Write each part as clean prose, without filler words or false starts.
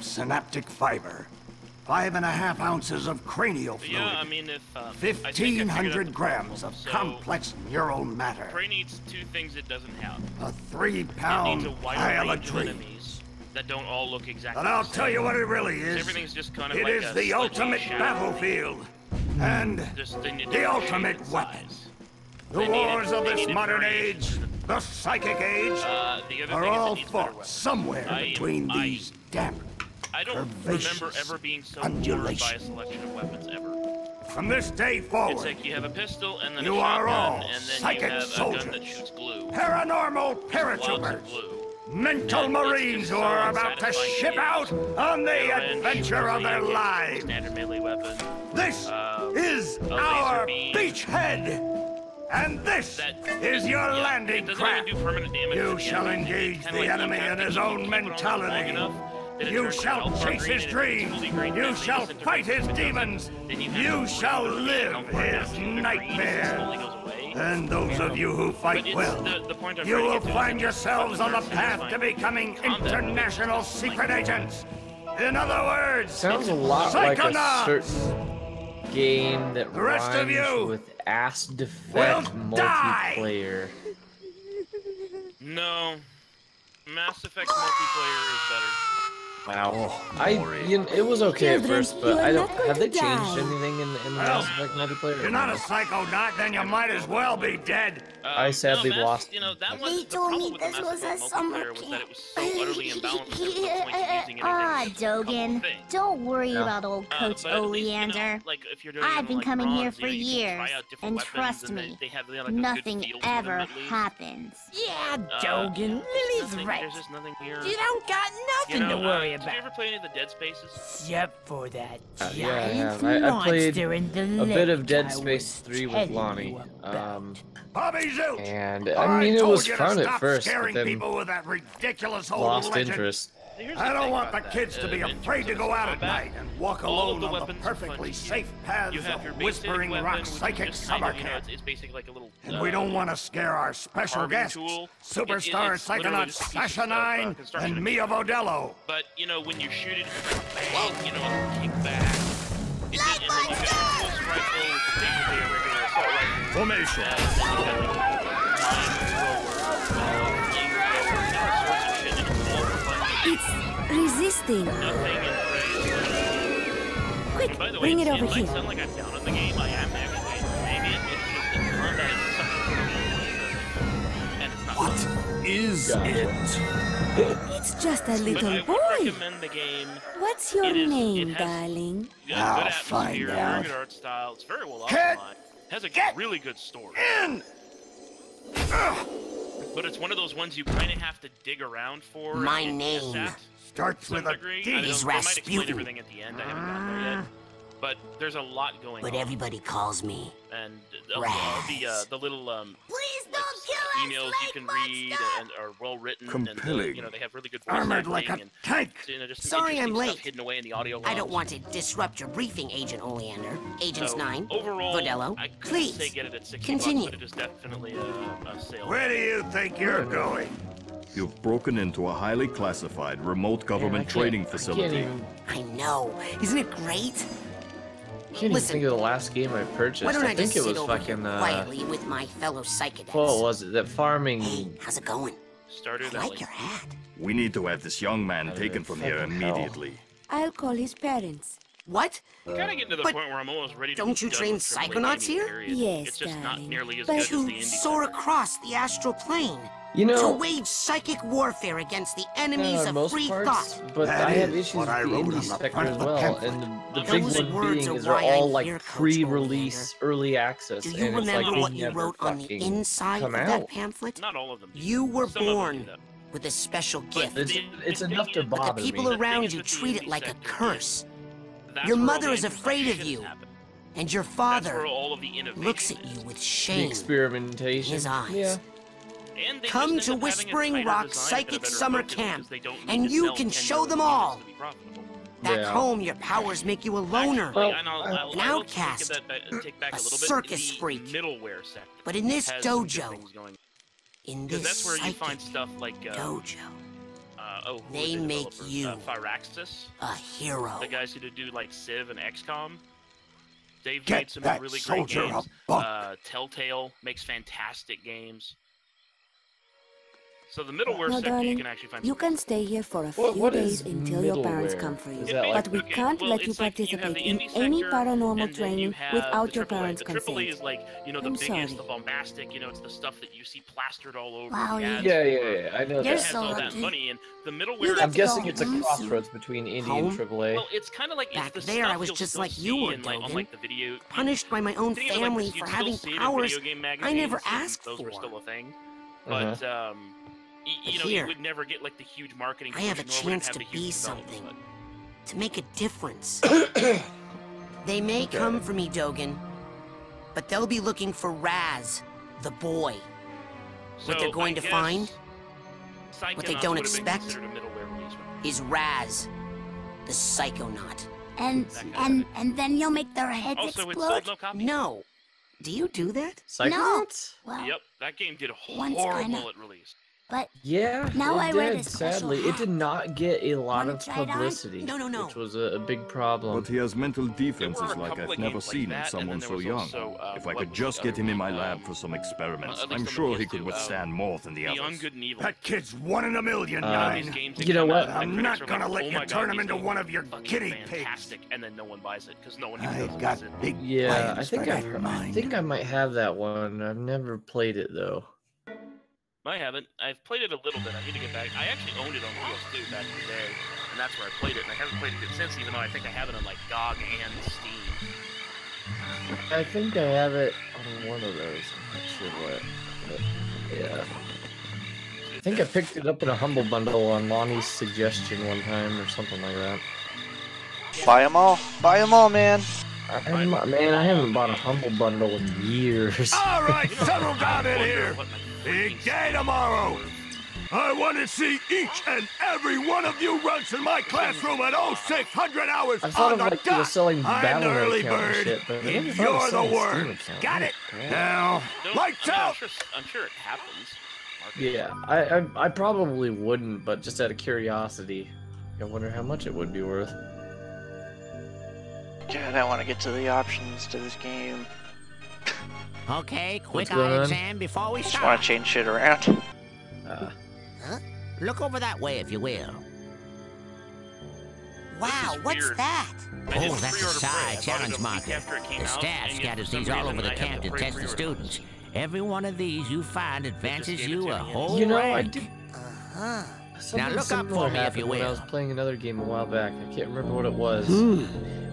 of synaptic fiber, 5.5 ounces of cranial fluid, Yeah, I mean, if 1,500 grams of complex neural matter, Prey needs 2 things it doesn't have. a It 3-pound needs a wider pile of range of dreams. enemies that don't all look exactly But I'll the same. tell you what it really is. Everything's just kind of It like is a the slightly ultimate shallow battlefield. And just in a the different ultimate shape and weapon. size. The They needed- wars of they this needed modern variations. age, the psychic age, The other thing are is it all needs better fought weapons. somewhere between these damp, I don't curvaceous remember ever being so bored by a undulations. selection of weapons ever. From this day forward, It's like you have a pistol and then you a are all shotgun, and then psychic you have a soldiers. gun that shoots glue. paranormal Lots paratroopers, of glue. mental And it's marines just who so are about to unsatisfying ship to out use. on the A wrench, adventure of their usually lives. standard melee weapon. This is a our laser beam. beachhead. And this That is your yeah, landing it doesn't craft. even do permanent damage You to the shall enemy. engage It's kinda the like you enemy have in to his keep own it on long mentality. enough that it You turns shall alpha chase green, his and if it's dreams. fully green, You then shall leads into fight red. his If it doesn't, demons. then you have You to shall worry about live how far his down the green nightmare. slowly goes away. And those of you who But fight it's well, the point I'm you trying to will get to is find that yourselves on the weapons are path to satisfying. becoming Combat international is secret agents. In other words, Sounds a lot like a Psychonauts. certain game that The rest of rhymes you with Ass Defect will die. multiplayer. No. Mass Effect multiplayer is better. Wow. It was okay at Children, first, but you are I don't. not going Have they to changed die. anything in the Well, Mass Effect multiplayer? you're not a psychonaut, then you might as well be dead. I sadly no, lost. You know, that He was the told problem me with the this Mass was a Effect summer multiplayer was that it was so camp. utterly imbalanced there was no point in using anything. Ah, except for a couple of Dogen, things. don't worry Yeah. about old Coach But at least, you know, Oleander. like, if you're doing I've it on, been like, coming here bronze, for you know, you can try years, out different and weapons, trust and me, they have, like, a good nothing feel to them, ever at least. happens. Yeah, Yeah, Dogen, Lily's nothing- right. There's just nothing here. You don't got You nothing know, to worry Did you about. ever play any of the Dead Spaces? Except for that giant Yeah, I have. I played monster in the a bit of lake Dead I Space was 3 with telling Lonnie. you about. Bobby Zoot! And I mean, it was fun at first, but scaring then people with that ridiculous old lost legend. interest. Here's the I don't thing want the about kids that, to be in afraid terms to of go out at combat, night and walk all of alone the on the weapons are fun perfectly to safe use. paths You have of your basic Whispering weapon, Rock which is Psychic just kind Summer of, you know, Camp. it's basically like a little. And we don't want to scare our special carving guests, tool. superstar It's literally Psychonauts just a piece Sasha of, 9 construction and Mia Vodello. But you know, when you shoot it, it's like bang, you know, and kick back. And then you get a pulse rifle, which is basically a regular assault rifle. Formation. And then you have like a mine thrower, flamethrower, and all sorts of shit, and it's all for fun. It's resisting. Nothing in praise. Quick, And by the way, bring it over might here. sound like I'm down on the game. I am actually enjoying it. It's just that combat is such a good and it's not What fun. is it? It's just a But little I would boy. recommend the game. What's your It is- name, it has- darling? Good I'll atmosphere, find very out. good art style. It's very well Get- optimized. Has a get really good story. In! Ugh. But it's one of those ones you kind of have to dig around for. My and guess name at Starts to some with a degree. D. I don't is know, they might explain Rasputin. everything at the end. I haven't gotten there yet. But there's a lot going But on. everybody calls me. And Raz. the little Please like, don't kill us, emails you can Lake read Monster! and are well written, Compelling. and you know they have really good voice Armored acting like a and tank. you know, just some Sorry I'm interesting late. stuff hidden away in the audio I don't logs. want to disrupt your briefing, Agent Oleander. Agents So, 9. overall, Vodello. I couldn't Please. say get it at 60 Continue. bucks, but it is definitely a sale. Where do you think you're going? You've broken into a highly classified remote government training facility. I know. Isn't it great? I can't even Listen, think of the last game I purchased. Why don't I think just it sit was over fucking here quietly with my fellow psychedelics? what was it? That Hey, farming. how's it going? Started I that like late. your hat. We need to have this young man Out of taken the from here fucking hell. immediately. I'll call his parents. What? Kind of getting to the But point where I'm almost ready to don't be you done train with AAA Psychonauts gaming, here? period. Yes, It's just not darling. nearly as But good as the To indie soar stuff. across the astral plane. You To know, wage psychic warfare against the enemies on of most free parts, thought. but That I have is issues with what I the wrote indie on the sector front as of the well, pamphlet. and the big Those one words being are is they're why all I'm like here, Coach pre-release, early access, Do you and it's like remember they what you never wrote on the fucking inside come of out. that pamphlet? Not all of them. do. You were Some of them born do that. with a special gift. It's enough to But bother the people me. around is you with the treat it indie like a sector curse. That's Your where all mother the is interesting afraid of shit you. happens. And your That's where father all of the innovation looks at is. you with The shame. experimentation. His eyes. Yeah. And they Come just to end up having a Whispering tighter Rock design Psychic and a better Summer focus Camp, because they don't need and to you sell can 10 show them million all. units to be profitable. Back Yeah. home, your powers make you a loner. Actually, Well, and I'll an I will outcast, take back a a little bit. circus The freak. middleware sector But in this has some good dojo, things going. in Because this that's where you psychic find stuff like dojo, who were They the make developers? you Firaxis, a hero. the guys who do like Civ and XCOM. They've Get made some that really great soldier a games. buck. Telltale makes fantastic games. So the middleware No, sector you darling, can actually find. you some can stay here for a What- few what days is until your parents middleware? come for you. Is that like- But we Okay, can't well, let you it's like you have participate the in indie any sector, paranormal and then you training have without the your AAA. parents' The AAA is consent. like, you know, the I'm biggest, sorry. the bombastic, you know, it's the stuff that you see plastered all over Wow, the ads. Yeah, for- I know It You're that. has so all that lucky. money, and the You middleware. get I'm to guessing go it's a home soon. crossroads between indie and Home? AAA. Well, it's kind of like Back it's the there, I stuff was you'll just still like see you were, in, like, on Dogen. like the video. Punished by my own Think of it like family this, for you'd still having see it in powers video game I never magazines, and asked those were for. still a thing. But you know, here, you would never get like the huge marketing. I have a push, nor would it chance have to the be huge development, something. but- To make a difference. They may come for me, Dogen, but they'll be looking for Raz, the boy. What they're So, going I to find guess what they Psychonauts don't would have been expect considered a middleware release. is Raz, the Psychonaut. And then you'll make their heads Also, it explode? sold no copies. No. Do you do that? Psychonauts? Well, Yep, that game did Once horrible kinda. at release. but Yeah, Now I it wear did, this special sadly. It hat. did not get a lot Wanna of try it on? publicity, No, no, no. which was a big problem. But he has mental There defenses were a like couple I've of never games like seen in that, and someone then there so was young. also, If I what could was just the get other him in one? my lab for some experiments, at least I'm on the sure he PS2, could withstand more than the Beyond others. Good and Evil. That kid's 1 in a million, Uh, These Nine. games that You know come what? out, I'm critics not are gonna like, let "Oh you my turn God, him these into games one are of your fucking guinea pigs. fantastic," and then no one buys it because no one even I've knows got it. big Yeah, I plans think for I, that I mind. think I might have that one. I've never played it though. I haven't. I've played it a little bit. I need to get back. I actually owned it on PS2 back in the day, and that's where I played it. And I haven't played it since, even though I think I have it on like GOG and Steam. I think I have it on one of those. I'm not sure what. But yeah. I think I picked it up in a Humble Bundle on Lonnie's suggestion one time or something like that. Buy them all. Buy them all, man. I haven't bought a Humble Bundle in years. All right, You know, settle I down in wonder here. what my Big freaking day Steam tomorrow. was. I want to see each and every one of you runts in my classroom at 0600 hours I thought on of the like you were dot. selling I'm the Battle.net early account and bird, shit, but I and never thought of you're the selling a Steam worm. account. Got it? Holy crap. Now, Don't- lights I mean, out. I'm sure it happens. Marketing. Yeah, I probably wouldn't, but just out of curiosity, I wonder how much it would be worth. God, I want to get to the options to this game. Okay, quick going eye on? exam before we Just want start. to change shit around. Huh? Look over that way if you will. Wow, what's weird. that? I did Oh, that's a pre-order Psy Prey. I bought it challenge a week marker. after it came The out, staff and yet scatters for some these all reason over the I had camp to the test the pre-order students. Every one of these you find advances gave it you to a me, yeah. whole You know, I rank. did. Uh-huh. Something look up similar for me if happened you when I will. was playing another game a while back. I can't remember what it was. Hmm.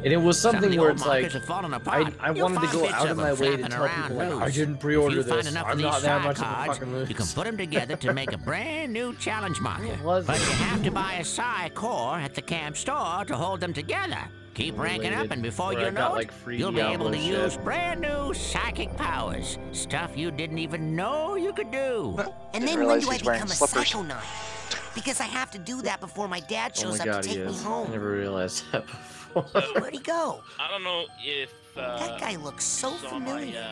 And it was Some of something the where old it's like, markers are falling apart. I You'll wanted to find go bits out of of them my way to flapping tell around people, like, I loose. didn't If pre-order you find this. enough of I'm these not that Psy much of a cards, fucking you can loose. put them together to make a brand new challenge marker. What was But it? you have to buy a Psy core at the camp store to hold them together. Keep ranking up, and before Where you I got, know like, it, free you'll be able Diablo to shit. use brand new psychic powers. Stuff you didn't even know you could do. And then when do I become a Psychonaut? Because I have to do that before my dad Oh shows my up god, to he take me is. I home. never realized that before. Where'd he go? I don't know if That guy looks so saw familiar.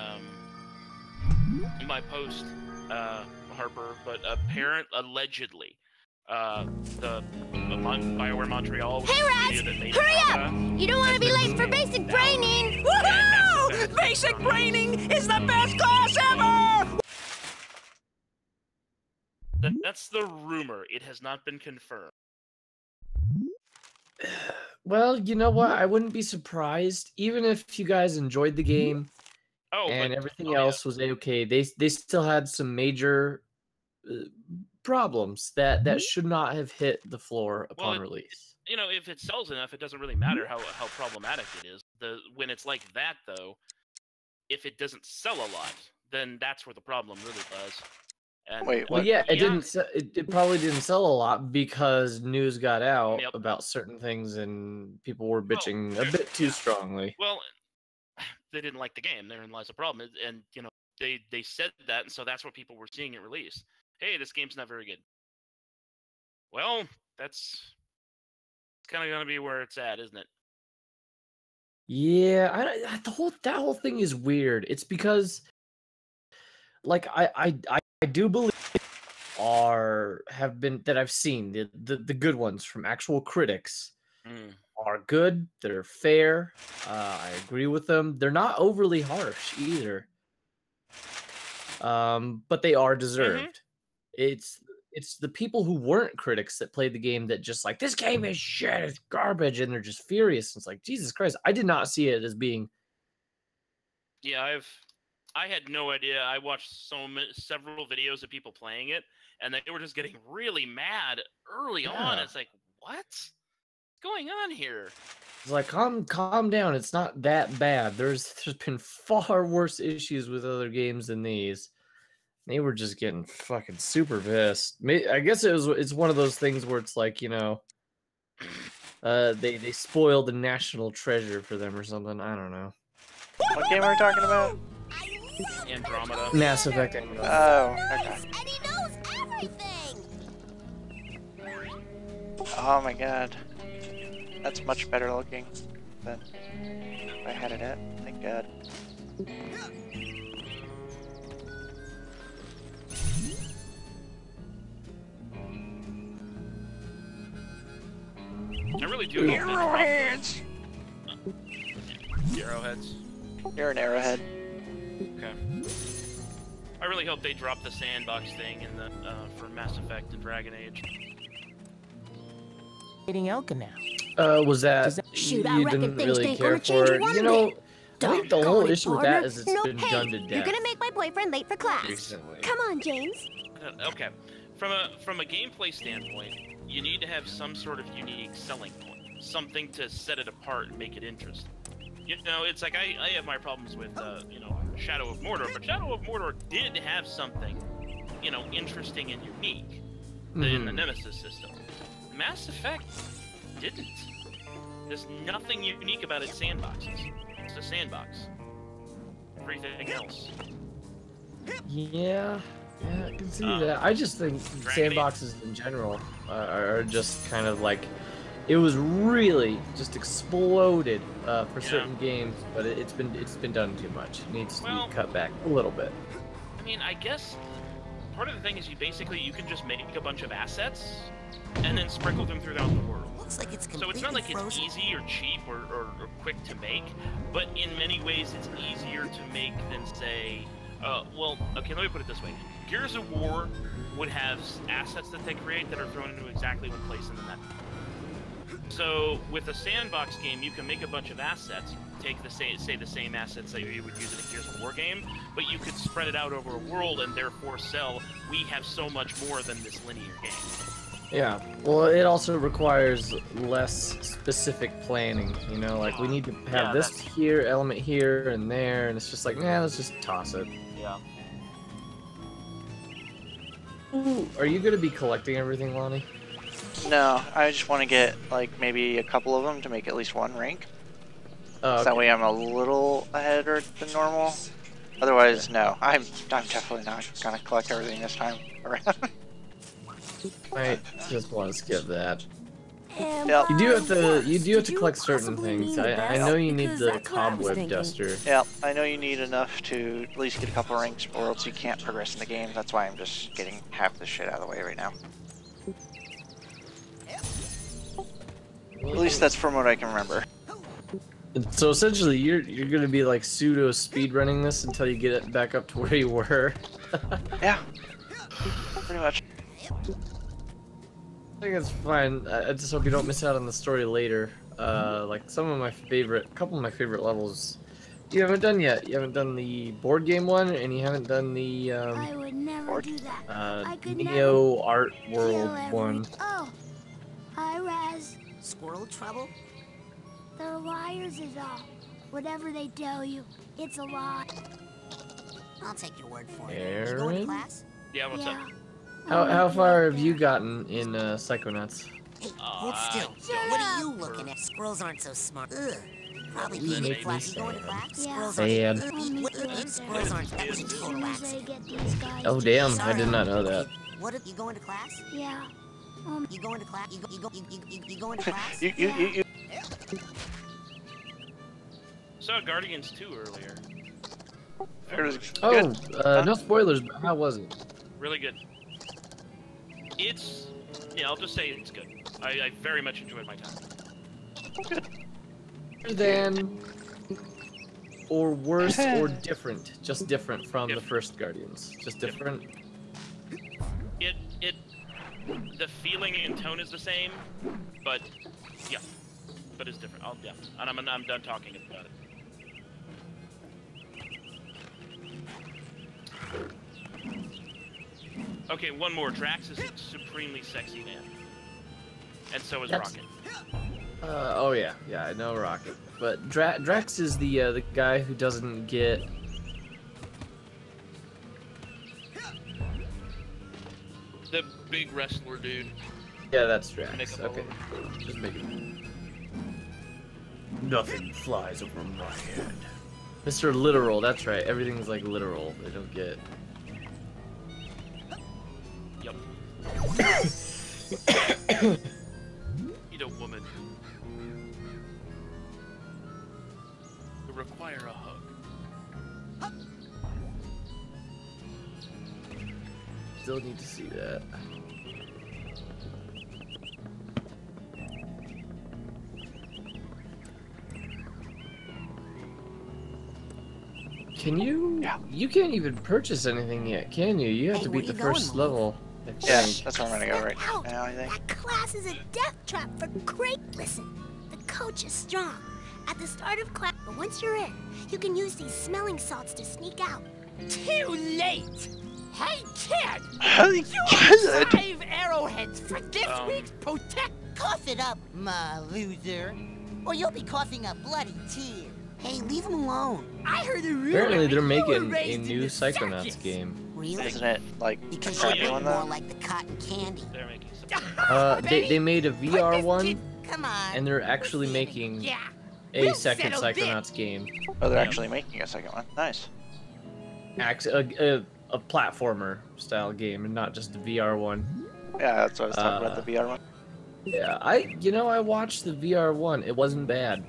my post, Harper, but allegedly, the BioWare Montreal. Hey, Raz! Hurry up! You don't want to be late for basic braining! Woohoo! Basic braining is the best class ever! That's the rumor. It has not been confirmed. Well, you know what? I wouldn't be surprised, even if you guys enjoyed the game Oh, and but, everything yeah. else was okay. They still had some major problems that should not have hit the floor upon release. You know, if it sells enough, it doesn't really matter how problematic it is. When it's like that, though, if it doesn't sell a lot, then that's where the problem really lies. And, Wait, Well, what? yeah, it probably didn't sell a lot because news got out Yep. about certain things and people were Well, bitching a bit too strongly. Well, they didn't like the game. Therein lies the problem. And you know, they said that, and so that's what people were seeing it release. Hey, this game's not very good. Well, that's kind of gonna be where it's at, isn't it? Yeah, that whole thing is weird. It's because, like, I do believe that I've seen, the good ones from actual critics are good. They're fair. I agree with them. They're not overly harsh either. But they are deserved. It's the people who weren't critics that played the game that just like, this game is shit, it's garbage, and they're just furious. It's like, Jesus Christ, I did not see it as being. Yeah, I had no idea. I watched several videos of people playing it, and they were just getting really mad early on. It's like, what's going on here? It's like, calm down. It's not that bad. There's been far worse issues with other games than these. They were just getting fucking super pissed. I guess it's one of those things where it's like, you know, they spoiled the national treasure for them or something. I don't know. What game are we talking about? Andromeda. Mass Effect. Andromeda. Oh, okay. And he knows everything! Oh my god. That's much better looking than I had it at. Thank god. I really do. Arrowheads! Arrowheads. You're an arrowhead. Okay. I really hope they drop the sandbox thing in the for Mass Effect and Dragon Age. Eating Elka now. Was that Shoot, I you reckon didn't things really ain't care gonna change for it? one You know, bit. I think the Don't whole call it, issue with partner. that is it's No, been hey, done to you're death gonna make my boyfriend late for class. recently. Come on, James. Okay, from a gameplay standpoint, you need to have some sort of unique selling point, something to set it apart and make it interesting. You know, it's like I have my problems with you know, Shadow of Mordor, but Shadow of Mordor did have something, you know, interesting and unique in the Nemesis system. Mass Effect didn't. There's nothing unique about its sandboxes. It's a sandbox. Everything else. Yeah, I can see that. I just think sandboxes in general are just kind of like, it was really just exploded for certain games, but it's been done too much. It needs to be cut back a little bit. I mean, I guess part of the thing is you can just make a bunch of assets and then sprinkle them throughout the world. Looks like it's So it's not like it's easy or cheap or quick to make, but in many ways it's easier to make than, say, well, okay, let me put it this way. Gears of War would have assets that they create that are thrown into exactly one place in the map. So with a sandbox game, you can make a bunch of assets, take the same assets that you would use in a Gears of War game, but you could spread it out over a world and therefore sell, we have so much more than this linear game. Yeah, well, it also requires less specific planning, you know, like we need to have this here, element here and there, and it's just like, nah, let's just toss it. Yeah. Ooh, are you going to be collecting everything, Lonnie? No, I just want to get like maybe a couple of them to make at least one rank. Oh, okay. So that way I'm a little ahead than normal. Otherwise, no, I'm definitely not gonna collect everything this time around. I just want to skip that. Yep. You do have to collect certain things. I know you need the cobweb duster. Yeah, I know you need enough to at least get a couple ranks, or else you can't progress in the game. That's why I'm just getting half the shit out of the way right now. At least that's from what I can remember. So essentially, you're gonna be like pseudo speedrunning this until you get it back up to where you were. Yeah, pretty much. I think it's fine. I just hope you don't miss out on the story later. Like couple of my favorite levels, you haven't done yet. You haven't done the board game one, and you haven't done the I would never do that. I could Neo never Art World one. Oh, hi, Raz. Squirrel trouble? They're liars is all. Whatever they tell you, it's a lie. I'll take your word for it. You going to Aaron? class? Yeah, what's up? How far have you gotten in Psychonauts? Hey, hold still. What are you looking at? Squirrels aren't so smart. Ugh. Probably You being make me class. You going to sad. class? Yeah. Squirrels Sad. aren't. Squirrels aren't. That was a total accident. Oh damn! I Sorry. did not know that. What? You going to class? Yeah. You going to class? You going to class? You. Saw Guardians 2 earlier. It was Oh, good. no spoilers. But how was it? Really good. It's, yeah, I'll just say it's good. I very much enjoyed my time. Than, or worse, or different. Just different from the first Guardians. Just different. The feeling and tone is the same, but yeah, but it's different. Yeah, and I'm done talking about it. Okay, one more. Drax is a supremely sexy man, and so is Rocket. Oh yeah, I know Rocket, but Drax is the guy who doesn't get. The big wrestler dude. Yeah, that's Drax. Okay, just make it. Nothing flies over my head. Mr. Literal, that's right. Everything's like literal. They don't get. Yep. Need a woman. To require a hug. Still need to see that. Can you? Yeah. You can't even purchase anything yet, can you? You have to beat the first level. Yeah, that's where I'm gonna go right now, I think. That class is a death trap for great. Listen, the coach is strong. At the start of class, but once you're in, you can use these smelling salts to sneak out. Too late! Hey, kid! Hey, You have 5 arrowheads for this week's protect. Cough it up, my loser, or you'll be coughing up bloody tears. Hey, leave him alone. I heard a rumor. Apparently, they're making a raised in new the Psychonauts circus. game. Really? Isn't it like a Because crappy you're one more though? like the cotton candy. They're making some. They made a VR one, Come on. and they're actually making Yeah. a We'll second settle this. Psychonauts game. Oh, they're actually making a second one. Nice. A platformer style game, and not just a VR one. Yeah, that's what I was talking about, the VR one. Yeah, I watched the VR one. It wasn't bad.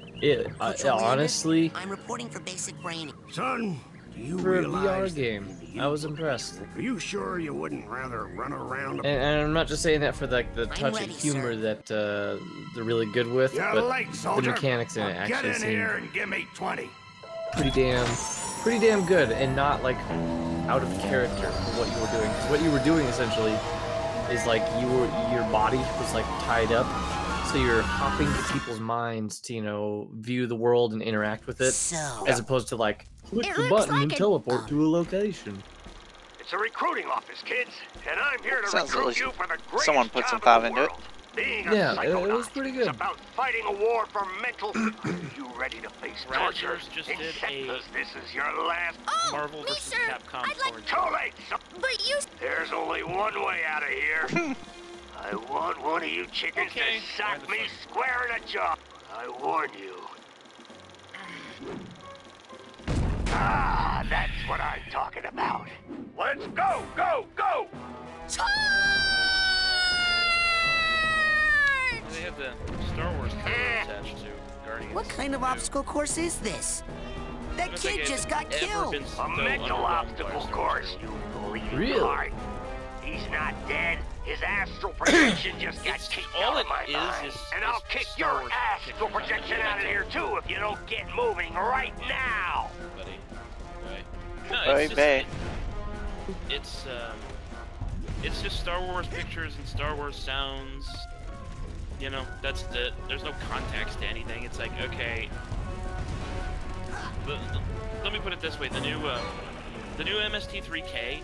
Honestly, I'm reporting for basic braining. Son, do you for a realize VR game, I was impressed. Are you sure you wouldn't rather run around? And I'm not just saying that for like the touch ready, of humor sir. that they're really good with, You're but late, the soldier. mechanics in it Now get actually in seem here and give me 20. pretty damn good, and not like out of character for what you were doing. 'Cause what you were doing essentially is like your body was like tied up, so you're hopping to people's minds to view the world and interact with it, So, as opposed to like click It the looks button like and it- teleport to a location. It's a recruiting office, kids, and I'm here to Sounds recruit like you for the greatest someone put some job thought in the into it. world. Being a Yeah, it psychonaut. was pretty good. It's about fighting a war for mental. Are you ready to face torture? Razzers just did Accept a this. This is your last. Oh, Marvel please, vs. sir. Capcom I'd like. Too late. But you. There's only one way out of here. I want one of you chickens Okay. to sock me square in the jaw. I warn you. Ah, that's what I'm talking about. Let's go, go, go! They had the Star Wars cover attached to Guardians. what kind of too. obstacle course is this? That I don't think kid it just had got ever killed. been A so mental underwhelmed by obstacle Star course, Wars. you bleeding Really? heart. He's not dead. His astral projection just got It's- kicked all out of it my is mind. is- And is I'll kick Star your Wars astral pictures. projection out of here too if you don't get moving right now. Buddy. Right. No, Bye, it's bye. just, it's just Star Wars pictures and Star Wars sounds. That's it. There's no context to anything. It's like, okay. Let me put it this way: the new MST3K. They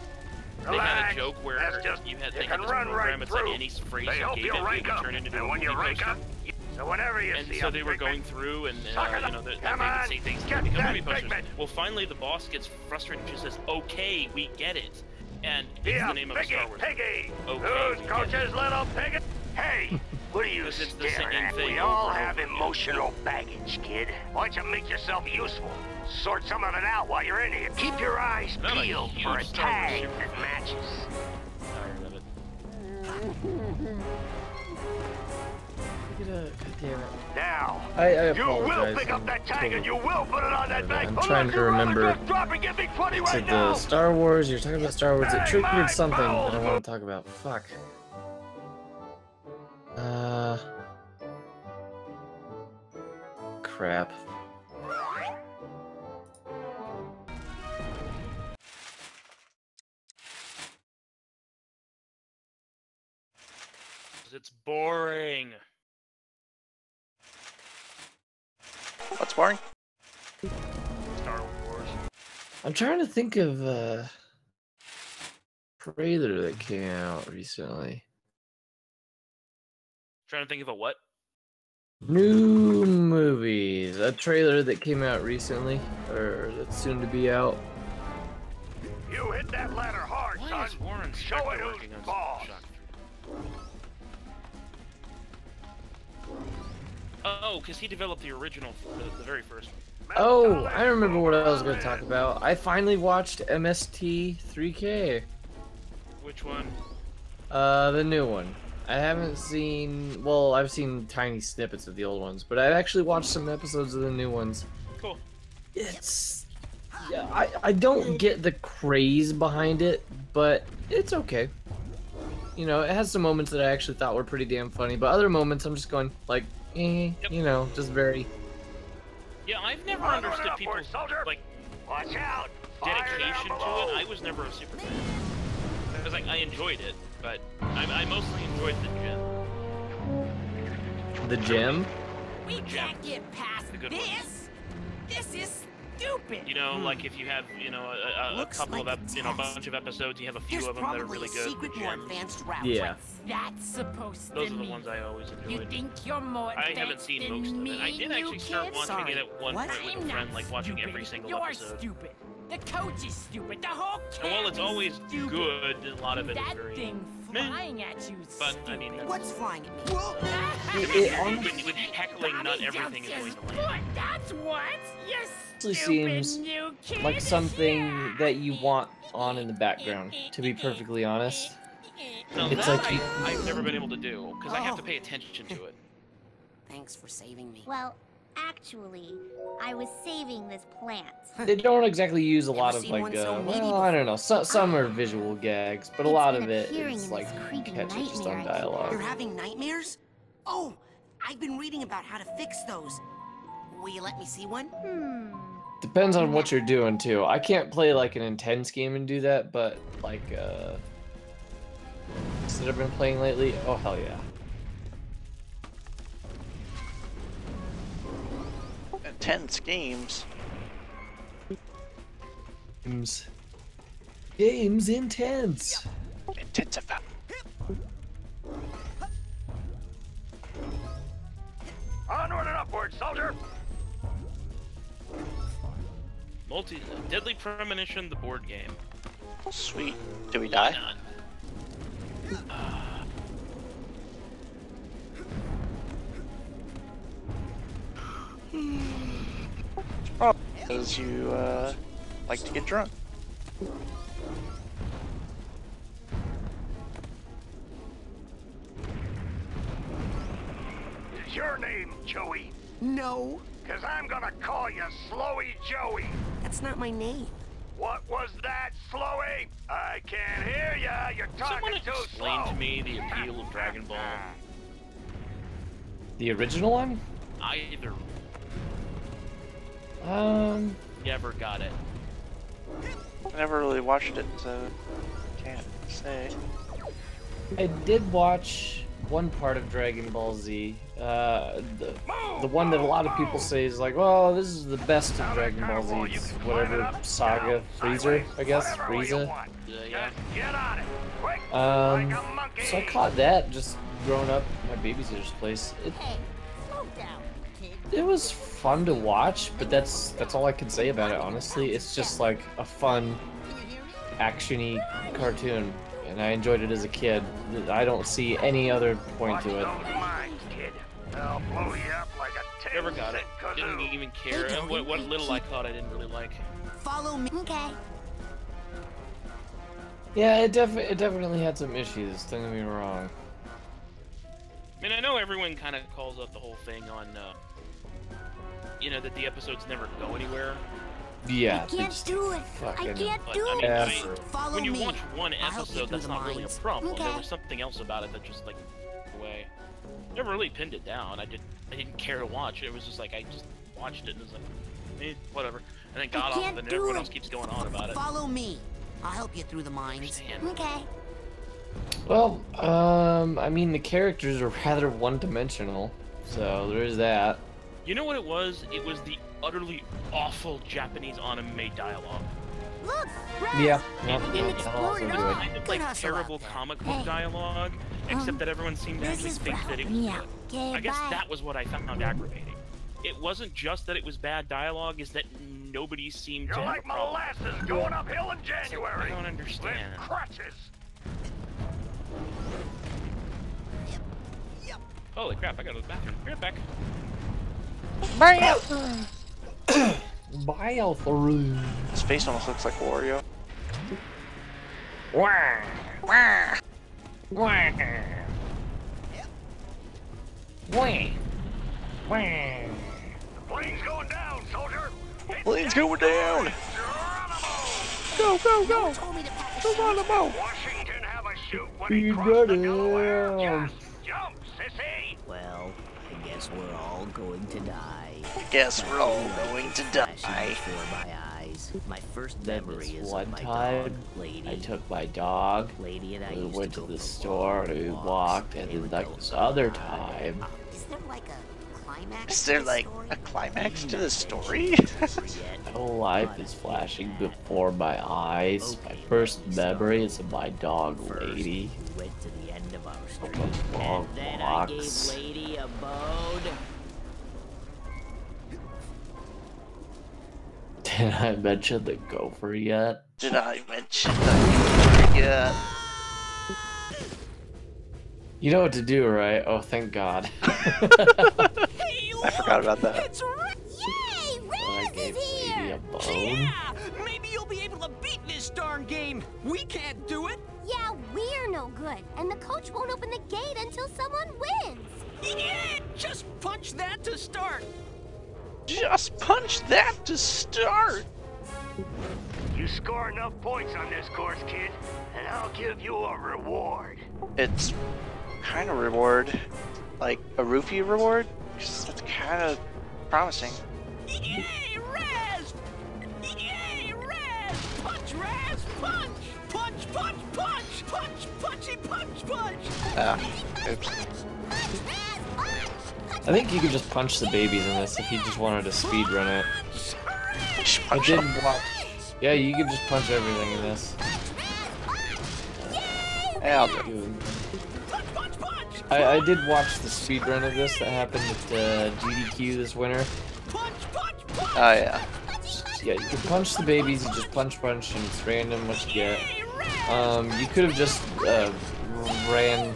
had Relax. a joke where That's just- they you had can this run program. right It's like through. any phrase They you help gave you it, rank would up, turn into and a when you movie rank poster. up, so whenever you And see so a they were big going man, through, and Sucker, they come would on, say things get to become that movie big posters. man. Well, finally, the boss gets frustrated and just says, "Okay, we get it," and it's yeah, the name of a Piggy, Star Wars. Piggy. Okay, Who's we get coach's little piggy? Hey, what are you Because it's the staring same at? thing We all over and have over again. emotional baggage, kid. Why don't you make yourself useful? Sort some of it out while you're in here. Keep your eyes I'm a peeled huge for a Star Wars tag super that fan. matches. Tired of it. God damn it. Now, I you will apologize. pick up I'm that tag totally- and you will put it on that bag. I'm Unless trying to you're rather remember. just drop and give me 20 right Said now. the Star Wars. You're talking about Star Wars. It Hey, triggered Mike, something that I balls. want to talk about. Fuck. Crap. It's boring. What's boring? Star Wars. I'm trying to think of a trailer that came out recently. Trying to think of a what? New movies. A trailer that came out recently, or that's soon to be out. You hit that ladder hard, Why son. is Warren Show Spector it who's working on boss. Shock 3? Oh, because he developed the original, the very first one. Oh, I remember what I was going to talk about. I finally watched MST 3K. Which one? The new one. I haven't seen, well, I've seen tiny snippets of the old ones, but I've actually watched some episodes of the new ones. Cool. It's, yeah, I don't get the craze behind it, but it's okay. You know, it has some moments that I actually thought were pretty damn funny, but other moments I'm just going, like, you know, just very... Yeah, I've never understood people's, like, Watch out. dedication to it. I was never a super fan. Because, like, I enjoyed it, but I mostly enjoyed the gym. The gym? We can't get past The good ones. this. This is stupid. You know, like if you have, you know, a couple of, you know, a bunch of episodes, you have a few There's of them that are probably really a good. secret the more gems. advanced route. Yeah. That's supposed Those to are the mean? ones I always You enjoyed. think you're more I advanced haven't seen than most of me, it. I did new actually start kid? watching it at one What? point with I'm a friend, not like watching stupid. every single You're episode. stupid. The coach is stupid. The whole And while it's camp is always stupid. good, a lot of it is That very thing meh. flying at you is But, stupid. I mean, that's- What's flying at me? With heckling, not everything is going to land. That's what. Yes. Actually seems like something that you want on in the background, to be perfectly honest. No, It's that like you- I've never been able to do, because I have to pay attention to it. Thanks for saving me. Well, actually, I was saving this plant. They don't exactly use a Never lot of seen like, one so meaty well, I don't know, some are visual gags, but a It's lot been of it appearing is in like this creepy catchy just nightmare on I keep dialogue. You're having nightmares? Oh, I've been reading about how to fix those. Will you let me see one? Depends on what you're doing too. I can't play like an intense game and do that, but like that I've been playing lately, oh hell yeah. Intense games. Games intense. Intensify. Onward and upward, soldier. Deadly Premonition, the board game. Sweet. Do we Why die? not? Because you like to get drunk. Is your name Joey? No, Cause I'm gonna call you Slowy Joey. that's not my name. What was that, Slowy? I can't hear ya. You're talking Someone too explain slow. to me the appeal of Dragon Ball. The original one? Either Um, never got it. I never really watched it, so can't say. I did watch one part of Dragon Ball Z. The one that a lot of people say is like, well, this is the best of Dragon Ball Z. It's whatever saga, Freezer, I guess, Frieza. Yeah. Just get on it. Quick, like a monkey. So I caught that just growing up at my babysitter's place. Hey, slow down, kid. It was fun to watch, but that's all I can say about it, honestly. It's just like a fun, action-y cartoon, and I enjoyed it as a kid. I don't see any other point Watch to it. those mines, kid. They'll blow you up like a Never got it. kazoo. Didn't even care. Hey, And what little I caught, I didn't really like. Follow me. Okay. Yeah, it definitely had some issues, don't get me wrong. I mean, I know everyone kind of calls out the whole thing on, you know, that the episodes never go anywhere. Yeah, I they can't just do it. I fucking- can't But do I mean, it. Yeah. Follow when you me. watch one I'll help you episode, through that's the not really a mines. problem. There Okay. was something else about it that just like away. Never really pinned it down. I didn't care to watch it. It was just like I just watched it and was like, whatever. And then got off of it and everyone else keeps going on about it. Follow me. I'll help you through the mines. Okay. Well, I mean, the characters are rather one-dimensional, so there is that. You know what it was? It was the utterly awful Japanese anime dialogue. Look, Yeah. Kind of like terrible comic book dialogue, except that everyone seemed to actually think that it was good. I guess that was what I found aggravating. It wasn't just that it was bad dialogue, is that nobody seemed to have a problem. molasses going uphill in January. I don't understand. With crutches. Holy crap, I gotta go to the bathroom. Be right back. Biothrough. His face almost looks like Wario. Wah. Wah. Wah. Wah. Wah. Plane's going down, soldier. Plane's going down. Go, go, go. Go on the boat. Washington have a shoot when Speed he crossed the running. Delaware. Just jump, sissy. Well, I guess we're all going to die. Guess we're all going to die. Before my eyes. My first memory is one of my time, dog, Lady. I took my dog, Lady and I we used went to to go the for store, long we walks. walked, and It then would like go this so other high. time, Is there like a climax? Is there to the like story? a climax to the story? my whole life is flashing before my eyes. My first memory is of my dog, Lady. We went to the end of our street, long and then I gave walks. Lady a bone. Did I mention the gopher yet? Did I mention that? Yeah. You know what to do, right? Oh, thank God. I forgot about that. It's right. Yay! I Raz gave is Lady here! a bone. Yeah! Maybe you'll be able to beat this darn game. We can't do it. Yeah, we're no good, and the coach won't open the gate until someone wins. Yeah! Just punch that to start. Just punch that to start. You score enough points on this course, kid, and I'll give you a reward. It's kind of reward, like a roofie reward. That's kind of promising. Yay, Raz! Yay, Raz! Punch, Raz! Punch! Punch, punch, punch! Punch, punchy, punch, punch! Oops. I think you could just punch the babies in this if you just wanted to speed run it. Just I punch did them. watch. Yeah, you could just punch everything in this. Yeah, I'll do it. Dude. I did watch the speed run of this that happened at GDQ this winter. Oh yeah. Yeah, you can punch the babies, you just punch, and it's random what you get. You could have just ran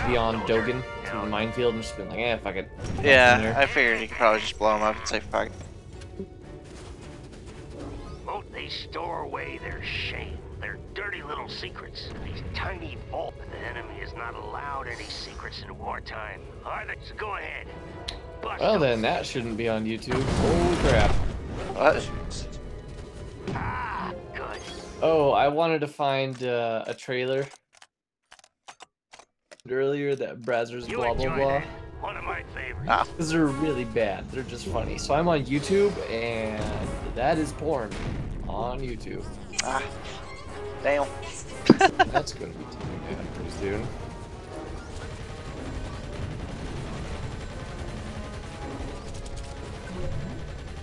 beyond Dogen to the minefield and just been like, eh, fuck it. Yeah, I figured you could probably just blow them up and say fuck. Won't they store away their shame, their dirty little secrets? These tiny vaults. The enemy is not allowed any secrets in wartime. Are they? So go ahead. Bust Well them. then, that shouldn't be on YouTube. Holy crap. What? Ah, good. Oh, I wanted to find a trailer earlier that Brazzers You blah blah enjoyed blah. it. One of my favorites. Ah. Because they're really bad. They're just funny. So I'm on YouTube, and that is porn on YouTube. Ah. Damn. That's gonna be too bad pretty soon.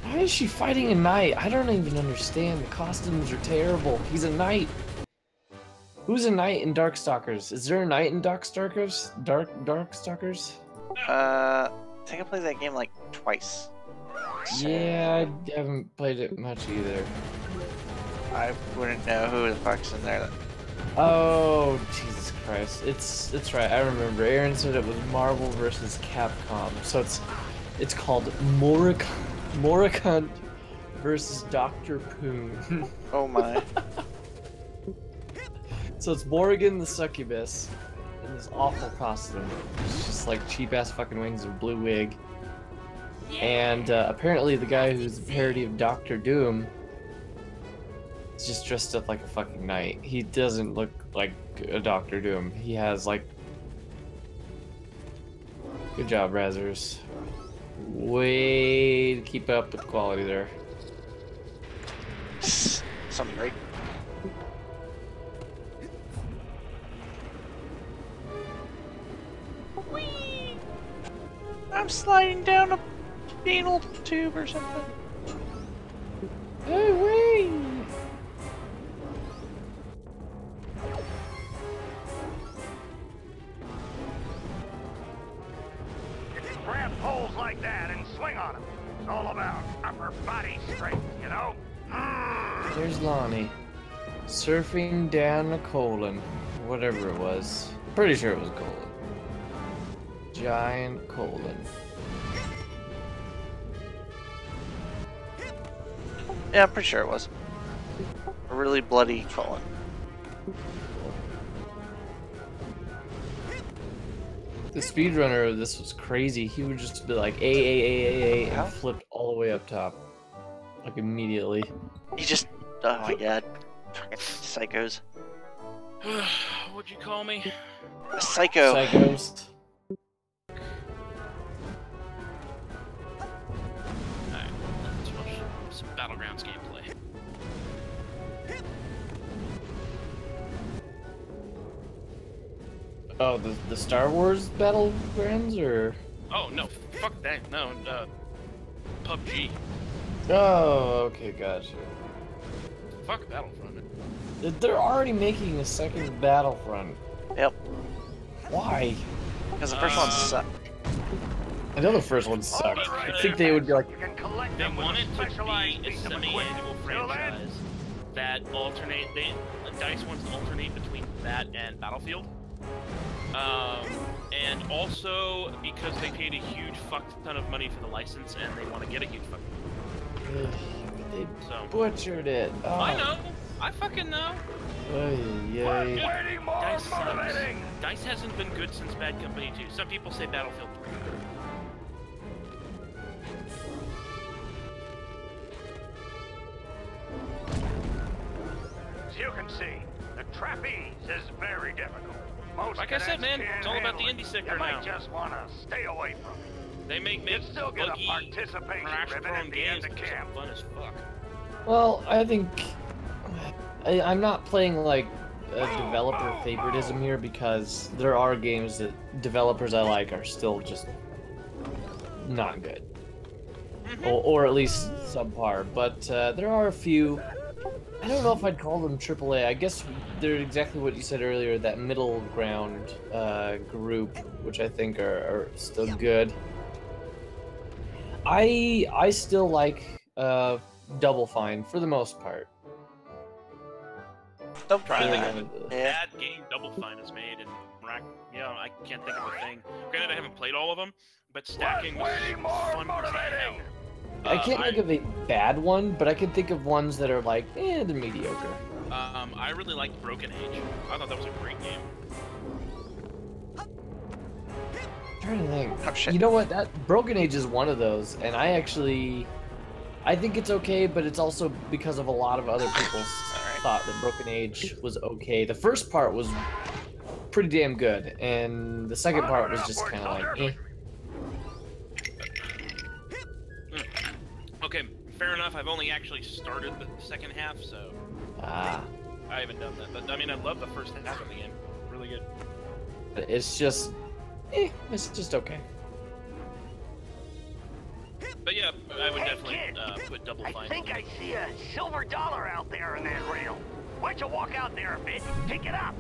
Why is she fighting a knight? I don't even understand. The costumes are terrible. He's a knight. Who's a knight in Darkstalkers? Is there a knight in Darkstalkers? Darkstalkers? I think I played that game like twice. So Yeah, I haven't played it much either. I wouldn't know who the fuck's in there. Oh, Jesus Christ. It's right. I remember. Aaron said it was Marvel versus Capcom. So it's called Morricone versus Dr. Poon. Oh my. So it's Morrigan the succubus in this awful costume. It's just like cheap ass fucking wings and blue wig. And apparently the guy who's a parody of Doctor Doom is just dressed up like a fucking knight. He doesn't look like a Doctor Doom. He has like Good job, Razzers. Way to keep up with the quality there. Something great. Whee! I'm sliding down a anal tube or something. Hey, wait! Grab poles like that and swing on them. It's all about upper body strength, you know? There's Lonnie. Surfing down a colon. Whatever it was. Pretty sure it was colon. Giant colon. Yeah, I'm pretty sure it was. A really bloody colon. The speedrunner of this was crazy. He would just be like, A, Yeah. and flipped all the way up top. Like, immediately. He just... Oh my god. Fucking psychos. What'd you call me? A psycho. Psychos. Alright, let's watch some Battlegrounds gameplay. Oh, the Star Wars Battlegrounds, or? Oh, no, fuck that. No, PUBG. Oh, okay, gotcha. Fuck Battlefront. They're already making a second Battlefront. Yep. Why? Because the first one sucked. I know the first one sucked. I think they would be like, They want it to be a semi-annual franchise that alternate. DICE wants to alternate between that and Battlefield. And also because they paid a huge fuck ton of money for the license and they want to get a huge fuck. they So butchered it. Oh. I know. I fucking know. Yay. DICE sucks. DICE hasn't been good since Bad Company 2. Some people say Battlefield 3. As you can see, the trapeze is very difficult. Most Like I said, cadets man, can't it's all about the handle it. indie sector You might now. just want to stay away from it. They make You still get a buggy, participation ribbon crash-prone at the end games of that are just camp. fun as fuck. Well, I think I'm not playing like a developer favoritism here because there are games that developers I like are still just not good, or at least subpar. But there are a few. I don't know if I'd call them AAA. I guess they're exactly what you said earlier. That middle ground group, which I think are still good. I still like Double Fine for the most part. Don't try I that. think Yeah. bad game Double Fine is made, and I can't think of a thing. Granted, I haven't played all of them, but stacking was fun as hell. I can't think of a bad one, but I can think of ones that are like, they're mediocre. I really liked Broken Age. I thought that was a great game. I'm trying to think. Oh, shit. You know what? That Broken Age is one of those, and I think it's okay, but it's also because of a lot of other people's thought that Broken Age was okay. The first part was pretty damn good, and the second part was just kind of like, eh. Okay, fair enough. I've only actually started the second half, so Ah. I haven't done that. But I mean, I love the first half of the game. Really good. It's just, it's just okay. But yeah, I would Hey, definitely kid, put Double I Fine. think I see a silver dollar out there in that rail. Why don't you walk out there a bit and pick it up?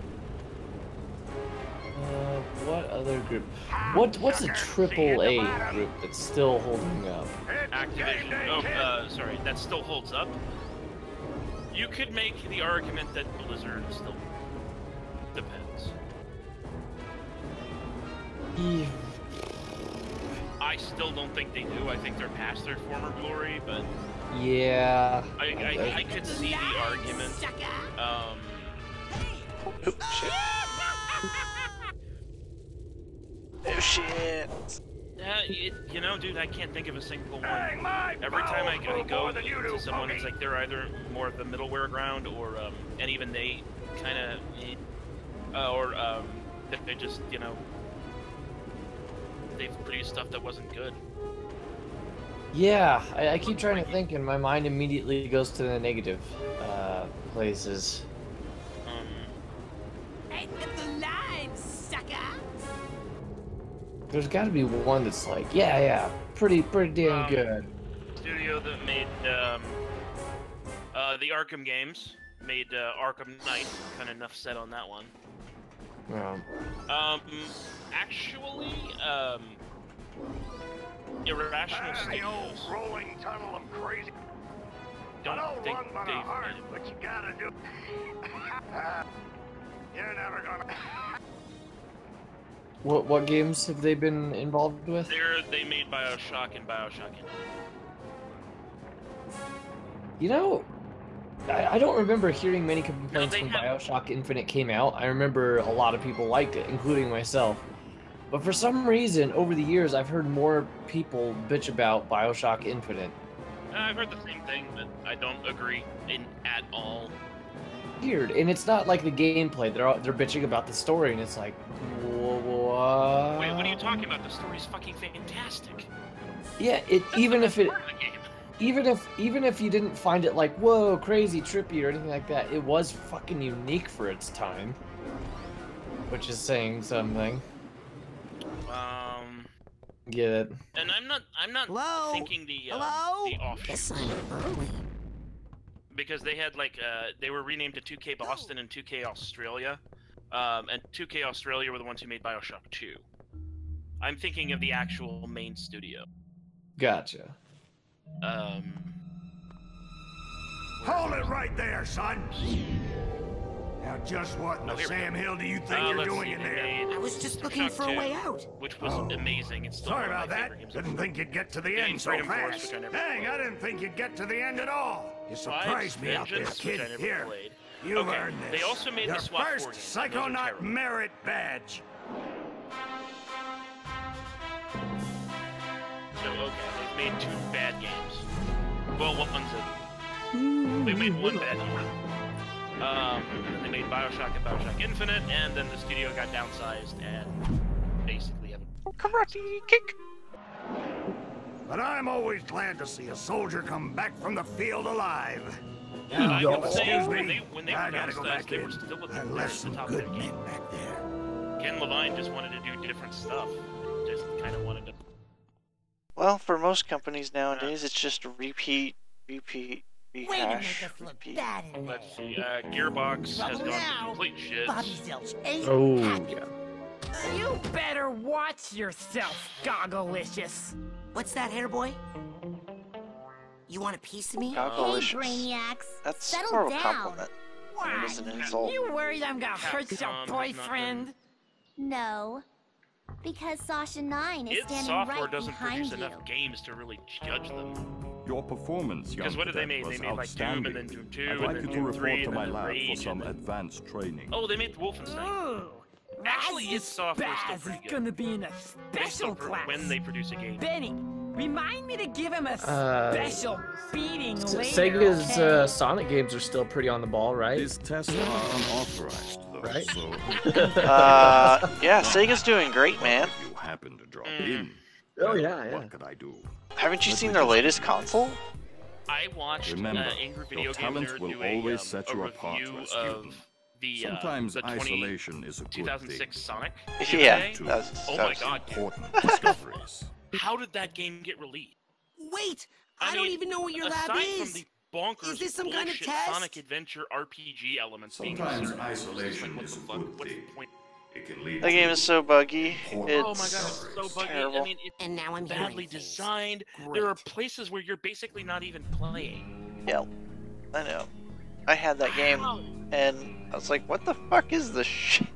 What other group? What's a AAA group that's still holding up? Activision. Oh, sorry, that still holds up. You could make the argument that Blizzard still depends. Yeah. I still don't think they do. I think they're past their former glory, but Yeah. I could see the argument. Oh, shit. Oh, shit. You know, dude, I can't think of a single Bang one. my Every time I balls go more than you do, to someone, it's Pokey. like they're either more of the middleware ground, or and even they kind of, or they just, you know, they've produced stuff that wasn't good. Yeah, I keep trying to think, and my mind immediately goes to the negative places. End of the line, sucker! There's got to be one that's like, yeah, pretty damn good. Studio that made the Arkham games made Arkham Knight. Kind of enough said on that one. Yeah. Actually, Irrational Studios. Rolling tunnel of crazy. Don't think run they've heart, made it. but you gotta do. You're never gonna. What games have they been involved with? They made BioShock and BioShock Infinite. You know, I don't remember hearing many complaints they when have- BioShock Infinite came out. I remember a lot of people liked it, including myself. But for some reason, over the years, I've heard more people bitch about BioShock Infinite. I've heard the same thing, but I don't agree at all. Weird, and it's not like the gameplay. They're bitching about the story, and it's like, what? Wait, what are you talking about? The story's fucking fantastic. Yeah, even if you didn't find it like, whoa, crazy, trippy, or anything like that, it was fucking unique for its time, which is saying something. Get it? And I'm not Hello? thinking the Hello? offshoot. Guess I'm early. Because they had like they were renamed to 2K Boston and 2K Australia, and 2K Australia were the ones who made BioShock 2. I'm thinking of the actual main studio. Gotcha. Hold it right there, son. Now, just what in the Sam Hill do you think you're let's doing see, in they there? made I was just Bioshock looking for a 2, way out. which was amazing. It's still Sorry one of about my that. favorite games. Didn't think you'd get to the They end made so Freedom Force, fast. which I never Dang, I played. didn't think you'd get to the end at all. You surprised Vibes me out there, Vengeance, kid. which I never Here, played. you've Okay, earned this. they also made Your the SWAT 4 first games, and those are Psychonaut terrible. merit badge. So okay, they've made 2 bad games. Well, they made 1 bad game. And they made BioShock and BioShock Infinite, and then the studio got downsized and basically have a karate kick. But I'm always glad to see a soldier come back from the field alive. I Yo, gotta say, excuse when me. they I were gotta go downsized, back they in. were still at I the left some top of their good game. men back there. Ken Levine just wanted to do different stuff. Just kind of wanted to. Well, for most companies nowadays, it's just repeat, rehash, repeat. bad in there. Let's see. Gearbox has gone to complete shit. Bobby Zilch ain't Oh, happy. yeah. You better watch yourself, Gogglelicious. What's that, hair boy? You want a piece of me? Hey, Gogglelicious. brainiacs. That's settle more of a down. compliment. Why? It is an insult. You worried I'm gonna hurt Capcom your has not boyfriend? No. Because Sasha 9 is Id standing Software right doesn't behind produce you. enough games to really judge them. Your performance, young Because what did they cadet, make? They was made like Doom and then outstanding. Doom 2 I'd and like then you to Doom report 3 to and my then lab for Rage some and then... advanced training. Oh, they made Wolfenstein. Ooh. Actually, id Raz's Software is still Spaz pretty is good. gonna be in a They still special class. when they produce a game. Benny, remind me to give him a special beating later, Sega's okay? Sonic games are still pretty on the ball, right? These tests are unauthorized, though, Right? so... Yeah, Sega's doing great, man. If you happen to drop in, Oh, well, yeah, yeah. what could I do? Haven't you Let seen me their just- latest console? I watched Remember, Angry Video your Game talent Nerd will do always set a you apart, review Rasputin. of the Sometimes the isolation is a good 2006 thing. Sonic. Yeah, GTA. that's Oh my god, Important discoveries. how did that game get released? Wait, I don't mean, even know what your lab aside is. from the bonkers Is this some kind of bullshit test? Sonic Adventure RPG elements being Sometimes inserted, it's just isolation what is the a fuck? good What's thing. the point? It can lead The game to is so buggy. Oh my god, It's it's so buggy. terrible. I mean, it's And now I'm hearing badly things. designed. Great. There are places where you're basically not even playing. Yeah, I know. I had that game, How? and I was like, what the fuck is this shit?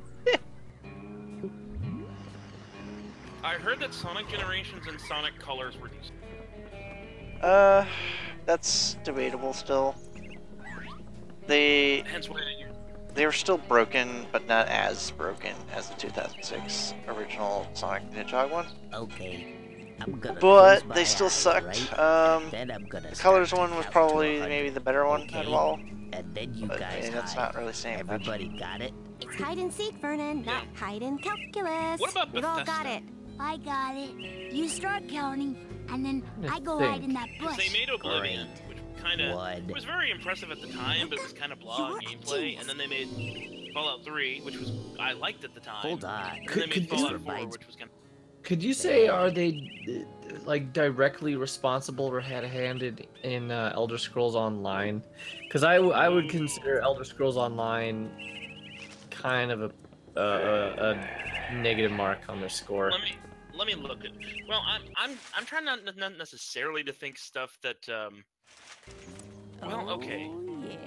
I heard that Sonic Generations and Sonic Colors were decent. That's debatable still. They Hence why were still broken, but not as broken as the 2006 original Sonic the Hedgehog one. Okay. I'm gonna But close my they still eyes, sucked. right? Then I'm gonna The Colors start one to was count probably to 100, maybe the better one out of all. And then you But guys that's hide. not really saying much. Everybody got it? It's hide and seek, Vernon, not hide and calculus. What about We've all Bethesda? got it. I got it. You start counting, and then I go think. hide in that Because bush. they made Oblivion, which kind of One. was very impressive at the time, but it was kind of blah on gameplay. And then they made Fallout 3, which was I liked at the time. Hold on. And then they made Could Fallout you- 4, which was kind of. Could you say, are they like directly responsible or had-handed in Elder Scrolls Online? Because I would consider Elder Scrolls Online kind of a negative mark on their score. Let me look at. Well, I'm trying not necessarily to think stuff that. Well, okay. Oh, yeah.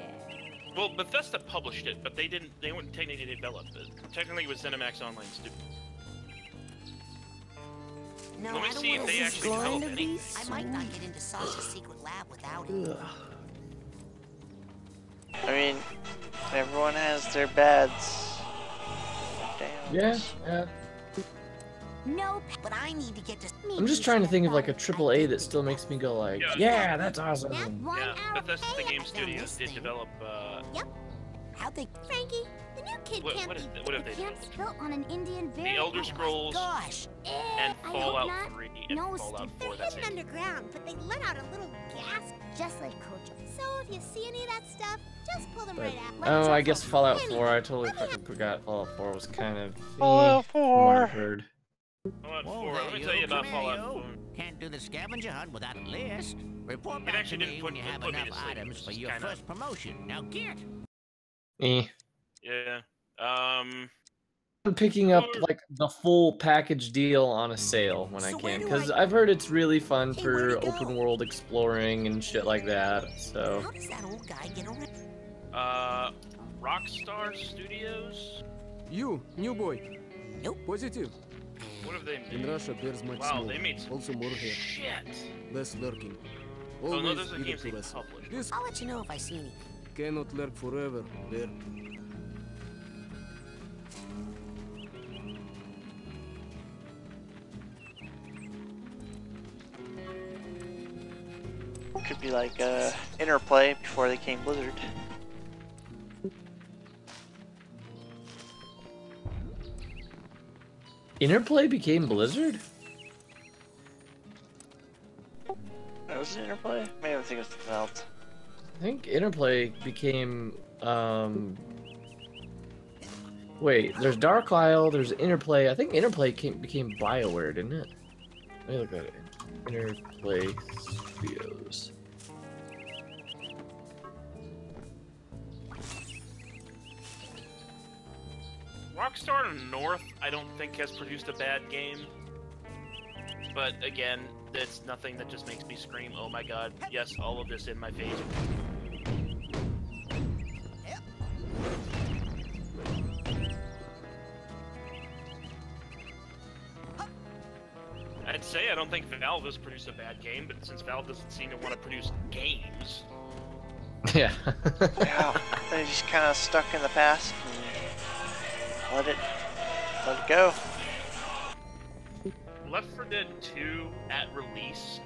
Well, Bethesda published it, but they didn't. They weren't technically developed it. Technically, it was ZeniMax Online Studio. No, Let me I don't see if want they to actually blind developed of any. these. I might not get into Sasha's secret lab without it. I mean, everyone has their bads. Damn. Yeah. Nope. But I need to get to. I'm just trying to think of like a AAA that still makes me go like, yeah, that's awesome. That 1 Yeah, hour Bethesda pay Game up Studios did develop. How'd they? Frankie, the new kid What- can't what is- be. what have The they camp's built on an Indian The very Elder Scrolls Gosh. and I hope Fallout not. 3 and No, Fallout they're 4. That's hidden it. underground, but they let out a little gas, just like Kojo. So if you see any of that stuff, just pull them But, right out. oh, I guess Fallout 4. I totally fucking forgot Fallout 4 was kind of. Fallout from what 4. I've heard. Fallout Whoa 4. Let me there, tell you you. about Come here, Fallout you. 4. Can't do the scavenger hunt without a list. Report It back to actually didn't me put- when you it have put me enough to sleep, items which for is your kinda- first promotion. Now get. Yeah. I'm picking up like the full package deal on a sale when I So where can, do because I- I've heard it's really fun Hey, for where'd he open go? world exploring and shit like that. So How does that old guy get around? Rockstar Studios. You, new boy. Nope. Positive. What have they In made? Russia, bears much Wow, smaller. they made some Also more hair. shit. Less lurking. Oh Always no, those are eager games to they wrestle. published. This I'll let you know if I see any. cannot lurk forever. Bear. Could be like Interplay before they came Blizzard. Interplay became Blizzard? That was Interplay? Maybe I'm thinking of something else. I think Interplay became wait, there's Dark Isle, there's Interplay. I think Interplay became BioWare, didn't it? Let me look at it. Interplay Studios. Rockstar North, I don't think has produced a bad game. But again, it's nothing that just makes me scream, oh my god, yes, all of this in my face. I'd say I don't think Valve has produced a bad game, but since Valve doesn't seem to want to produce games... Yeah. Yeah, they just kind of stuck in the past and let it go. Left 4 Dead 2 at release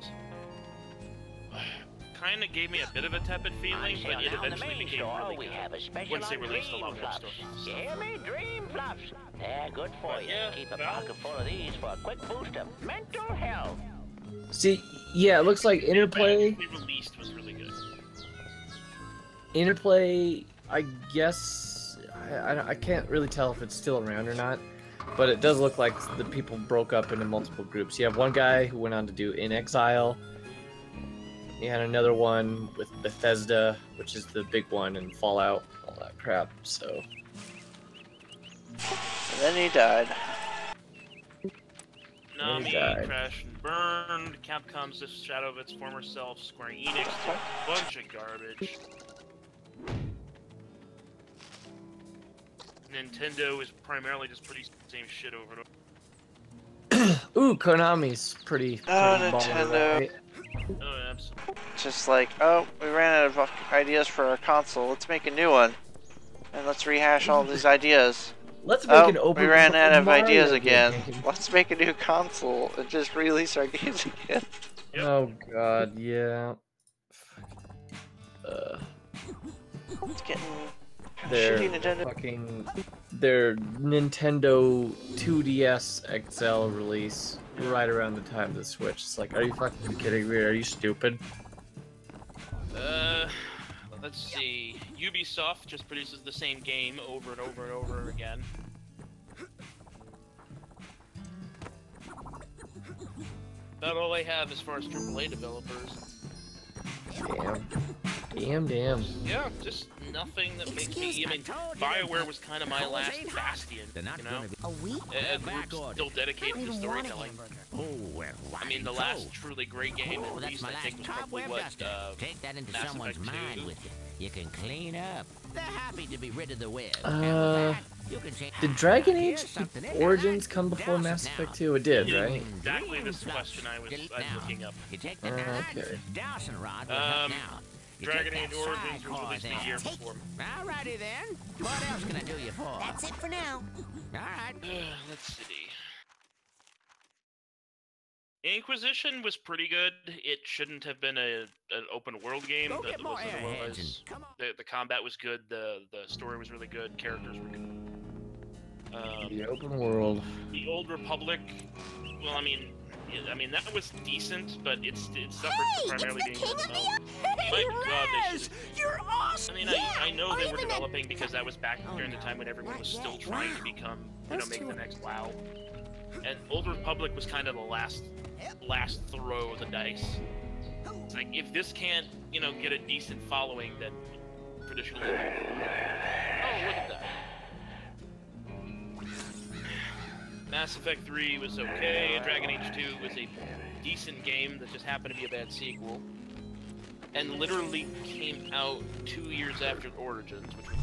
kind of gave me a bit of a tepid feeling, but it eventually became really we good. have a special Once they on released a lot dream more fluffs. stuff. Hear me? Dream fluffs. They're good for But you. yeah, Keep a Valve- pocket full of these for a quick boost of mental health. See, yeah, it looks like Interplay. They released was really good. Interplay, I guess, I can't really tell if it's still around or not, but it does look like the people broke up into multiple groups. You have one guy who went on to do In Exile. You had another one with Bethesda, which is the big one, and Fallout, all that crap, so. And then he died. Nami died. crashed and burned. Capcom's the shadow of its former self. Square Enix did a bunch of garbage. Nintendo is primarily just producing the same shit over and over. Ooh, Konami's pretty Oh, baller, Nintendo. right? Oh, absolutely. Just like, oh, we ran out of ideas for our console. Let's make a new one. And let's rehash all these ideas. Let's make an Oh, open we ran out of Mario ideas again. game. Let's make a new console and just release our games again. Oh god, yeah. It's getting their Shitty Nintendo. fucking their Nintendo 2DS XL release right around the time of the Switch. It's like, are you fucking kidding me? Are you stupid? Let's see. Ubisoft just produces the same game over and over and over again. About all I have as far as AAA developers. Damn. Yeah, just nothing that makes me. I mean, BioWare was kind of my last bastion, you know? A week? A group still dedicated to storytelling. I mean, the last truly great game at least, I think, was probably what, Take that into Mass someone's Effect 2. mind with you. You can clean up. They're happy to be rid of the web. Did Dragon Age Origins come before Mass Effect 2? It did, right? Exactly this question I'm looking up. Okay. Dragon Age Origins was released a year before. Alrighty then. What else can I do you for? That's it for now. Alright. Let's see. Inquisition was pretty good. It shouldn't have been an open world game. The combat was good. The story was really good. Characters were good. The open world. The Old Republic. Well, I mean that was decent, but it suffered from primarily being unknown. My God, they should. You're awesome. I mean, I know they were developing because that was back during the time when everyone was still trying to become, make the next WoW. And Old Republic was kind of the last throw of the dice. It's like, if this can't, get a decent following, then traditionally. Oh, look at that. Mass Effect 3 was okay, Dragon Age 2 was a decent game that just happened to be a bad sequel. And literally came out 2 years after Origins, which was...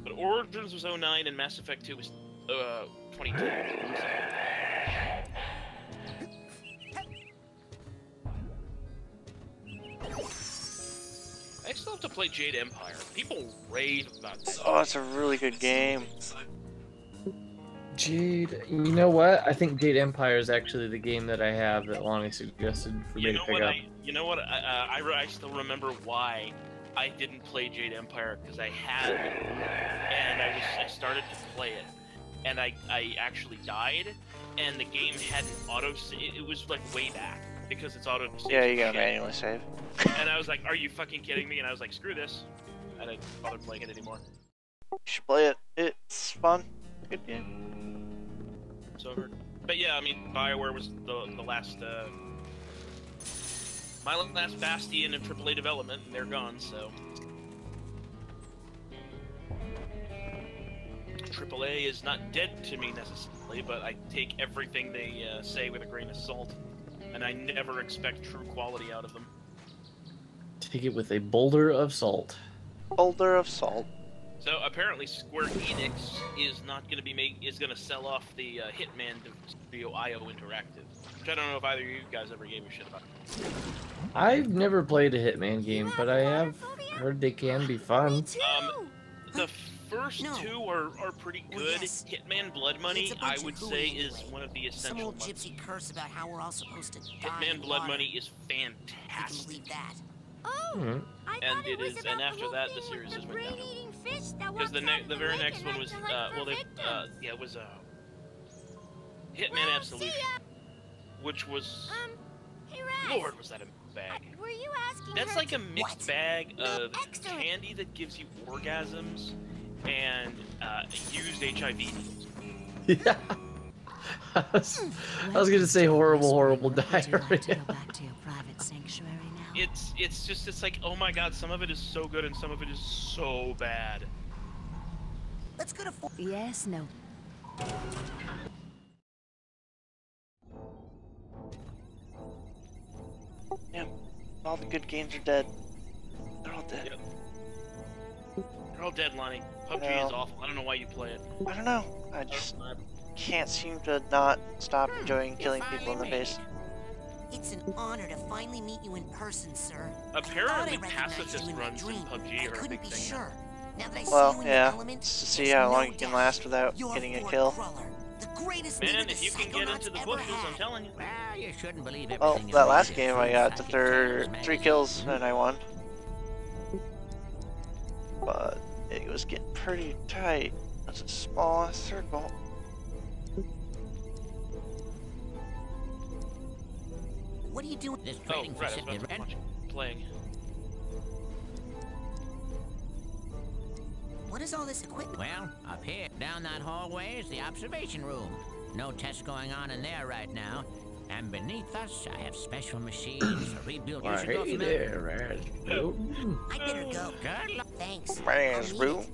But Origins was 09 and Mass Effect 2 was 22. I still have to play Jade Empire. People rave about this. Oh, it's a really good game. Jade, you know what? I think Jade Empire is actually the game that I have that Lonnie suggested for me to pick up. You know what? I still remember why I didn't play Jade Empire, because I had it, and I started to play it, and I actually died, and the game hadn't it was like way back, because it's auto save. Yeah, you gotta manually save. And I was like, are you fucking kidding me? And I was like, screw this. I didn't bother playing it anymore. You should play it. It's fun. Good game. So hard. But yeah, I mean, BioWare was the last, my last bastion of AAA development, and they're gone, so. AAA is not dead to me necessarily, but I take everything they say with a grain of salt, and I never expect true quality out of them. Take it with a boulder of salt. Boulder of salt. So apparently, Square Enix is not going to is going to sell off the Hitman studio IO Interactive, which I don't know if either of you guys ever gave a shit about. I've never played a Hitman game, but I have heard they can be fun. The first two are pretty good. Hitman Blood Money, I would say, is one of the essential. Some old gypsy curse about how we're all supposed to die. Hitman Blood Money is fantastic. Believe that. And it is, and after that, the series just went downhill. Because the very next one was, it was Hitman Absolution, which was, Lord, was that a mixed bag? Were you asking That's like a mixed bag of candy that gives you orgasms and used HIV needles. Yeah. I was gonna say horrible diarrhea. It's like, oh my god, some of it is so good and some of it is so bad. Let's go to Yes, no. Yeah, all the good games are dead. They're all dead. Yep. They're all dead, Lonnie. PUBG is awful. I don't know why you play it. I don't know. I just can't seem to not stop enjoying killing people in the face. It's an honor to finally meet you in person, sir. Apparently, pacifist runs in PUBG are a big thing. Sure. Now that I Well, see you in yeah, your element, to see how long you can last without getting a kill. Man, if you can get into the bushes, I'm telling you. Well, you shouldn't believe Well, everything that last game I got the 3 kills and I won. was getting pretty tight. That's a small circle. What are you doing? This Oh, trading right, I was facility about to rent. watch playing. What is all this equipment? Well, up here, down that hallway is the observation room. No tests going on in there right now. And beneath us, I have special machines for rebuilding. Why, hey there, Rasputin. I better go. Good luck. Thanks. Rasputin.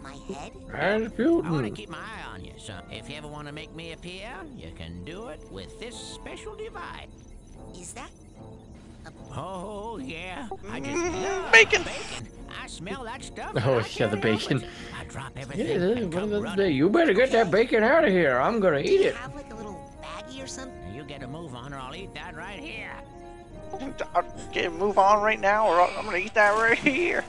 My head? I want to Rasputin. keep my eye on you, so if you ever want to make me appear, you can do it with this special device. Is that? Oh, yeah. I just love Bacon. bacon. I smell that stuff. Oh, and I yeah, the turn it bacon. over. I drop everything. Yeah, and what come about running. today? You better get that bacon out of here. I'm gonna Do eat you it. have like a little baggie or something? Now, you get a move on, or I'll eat that right here. Move on right now, or I'm gonna eat that right here.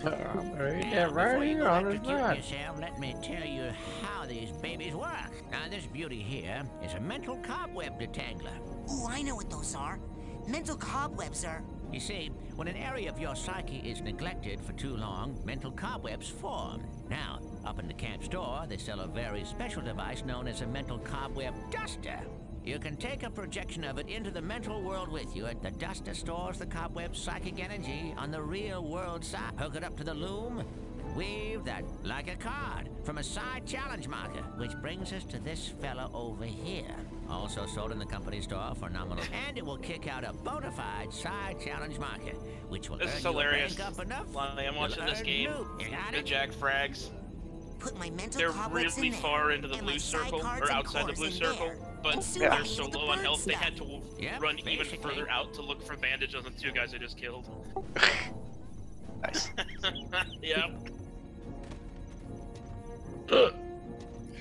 I'm gonna eat Now, that right before you here go on the electrocute spot. yourself, let me tell you how these babies work. Now, this beauty here is a mental cobweb detangler. Ooh, I know what those are. Mental cobwebs are. You see, when an area of your psyche is neglected for too long, mental cobwebs form. Now, up in the camp store, they sell a very special device known as a mental cobweb duster. You can take a projection of it into the mental world with you. The duster stores the cobweb's psychic energy on the real world side. Hook it up to the loom, and weave that like a card from a side challenge marker, which brings us to this fella over here. Also sold in the company store for nominal, and it will kick out a bona fide side challenge marker, which will This earn is you a hilarious. rank up enough. Lonnie, I'm watching you'll this earn game. loot. You got The it? Jack frags. Put my mental They're cobwebs really in there, far into the and my blue side circle, cards or and outside the cores blue in circle, there. but And soon they're I'll so use the low on bird health they stuff. had to Yep, run even basically. further out to look for bandage on the two guys I just killed. Nice. Yep.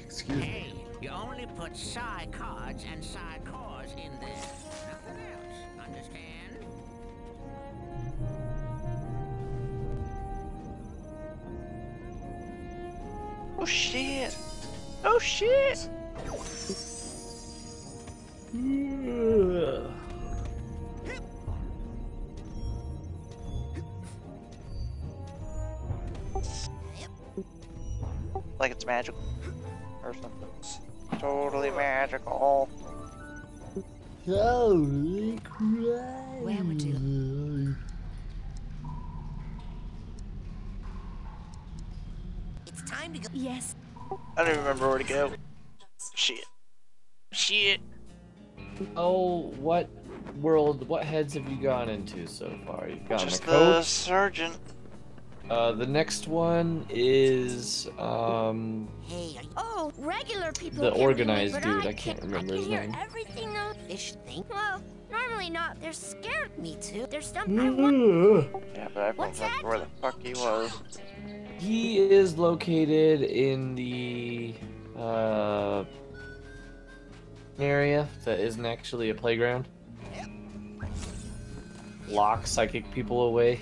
Excuse me. Hey, you only put psi cards and psi cores in there. Nothing else. Understand? Oh shit. Oh shit. Like it's magical or something. Totally magical. Holy crap. Where would you? It's time to go. Yes. I don't even remember where to go. Shit. Shit. Oh, what heads have you gone into so far? You've gone Just the the coach. sergeant. The next one is Hey, are you Oh, regular people the can't do it, organized but dude. I can't can. remember I his can hear name. everything on fish thing? Well, normally not. They're scared. Me too. There's something I want. Yeah, but I don't What's remember where the fuck he was. He is located in the area that isn't actually a playground. Lock psychic people away.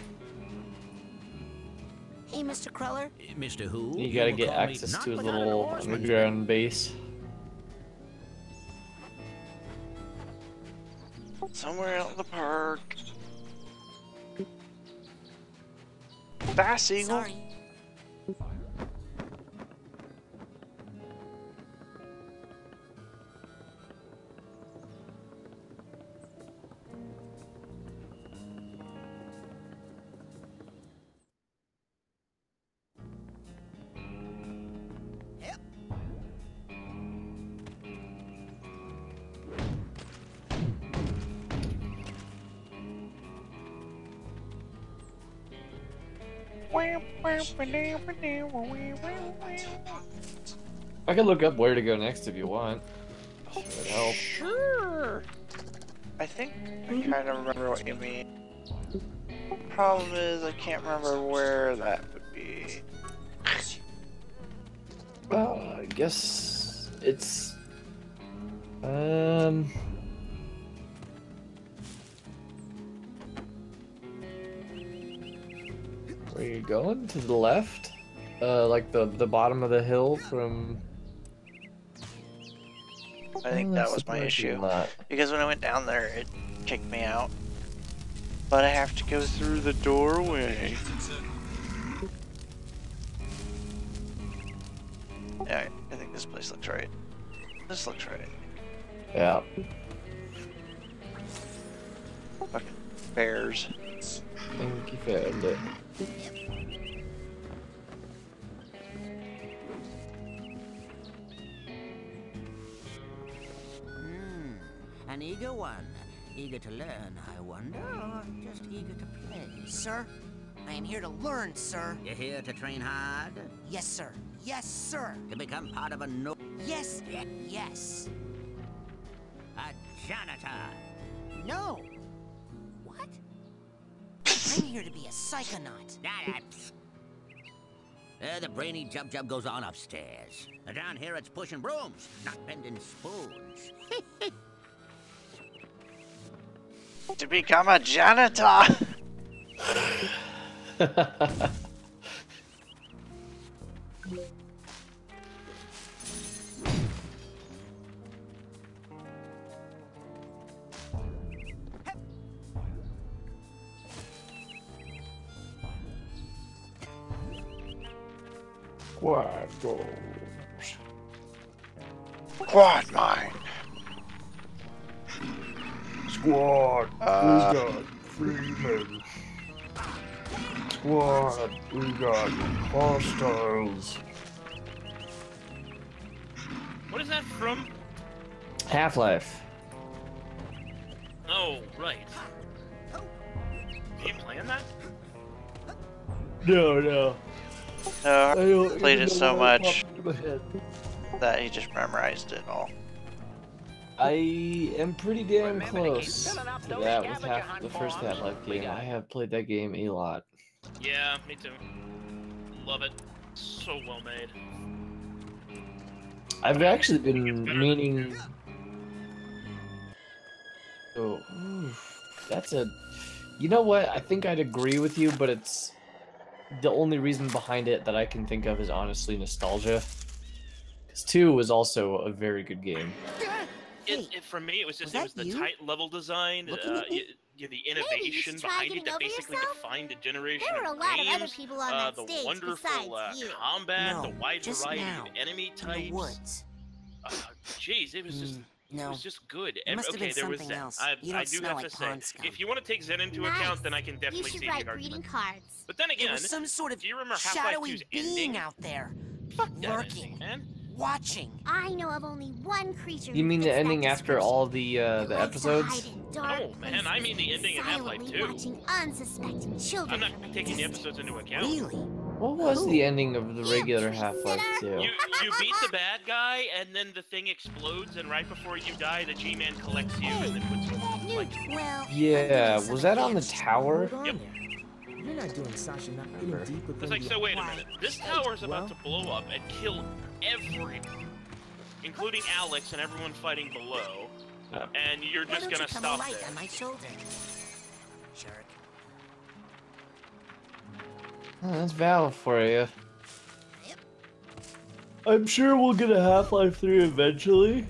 Hey, Mr. Cruller. Mr. Who? You gotta will get call me access not to his without an little oarsman. underground base. Somewhere out in the park. Bass eagle. Sorry. I can look up where to go next if you want. That would help. Sure. I think I kind of remember what you mean. Problem is, I can't remember where that would be. I guess it's where are you going? To the left? Like the bottom of the hill from. I think that was my issue. Because when I went down there, it kicked me out. But I have to go through the doorway. Yeah, I think this place looks right. This looks right. Yeah. Fucking bears. I think you found it. An eager one. Eager to learn, I wonder, or just eager to play? Sir, I am here to learn, sir. You're here to train hard? Yes, sir. Yes, sir. To become part of a Yes, yes. a janitor. No. What? I'm here to be a psychonaut. The brainy jub goes on upstairs. Down here it's pushing brooms, not bending spoons. To become a janitor. Quad goals. Quad mine. Squad, we got 3 men. Squad, we got hostiles. What is that from? Half-Life. Oh, right. Are you playing that? No. No, I don't played even it know so why it much popped into my head. that he just memorized it all. I am pretty damn close to that with the first Half-Life game. I have played that game a lot. Yeah, me too. Love it. So well made. I've actually been meaning... Oh, that's a... You know what? I think I'd agree with you, but it's... The only reason behind it that I can think of is honestly nostalgia. Because 2 was also a very good game. For me, it was the tight level design, the innovation behind it that basically defined a generation There were a of lot of other games, people on that the stage wonderful besides you. combat, No, the wide just variety now, of enemy in the types. woods. Jeez, it was just. No. It was just good. It must have Okay, been there was something Zen. else. I You don't do smell have like to say, pond scum. if you want to take Zen into Nice. account, then I can You definitely should see write the greeting argument. cards. But then There again, was some sort of do you remember Half-Life shadowy 2's being ending? out there, Fuck that lurking, ending, man. watching. I know of only one creature. You who mean the fits that ending after description. all the It likes to episodes? hide in dark Oh man, I mean the ending in Half-Life silently 2. watching unsuspecting children. I'm not from a taking the distance. episodes into account. Really? What was the ending of the regular Half-Life 2? You beat the bad guy, and then the thing explodes, and right before you die, the G-Man collects you and then puts you like. Well, Yeah, was that on the tower? Yep. You're not doing Sasha not getting deep within It's like, the... so wait a minute. This tower is about Well- to blow up and kill everyone, including Alex and everyone fighting below, and you're Why just don't gonna you come stop alight there. on my shoulder? Jerk. Oh, that's Valve for you. I'm sure we'll get a Half-Life 3 eventually.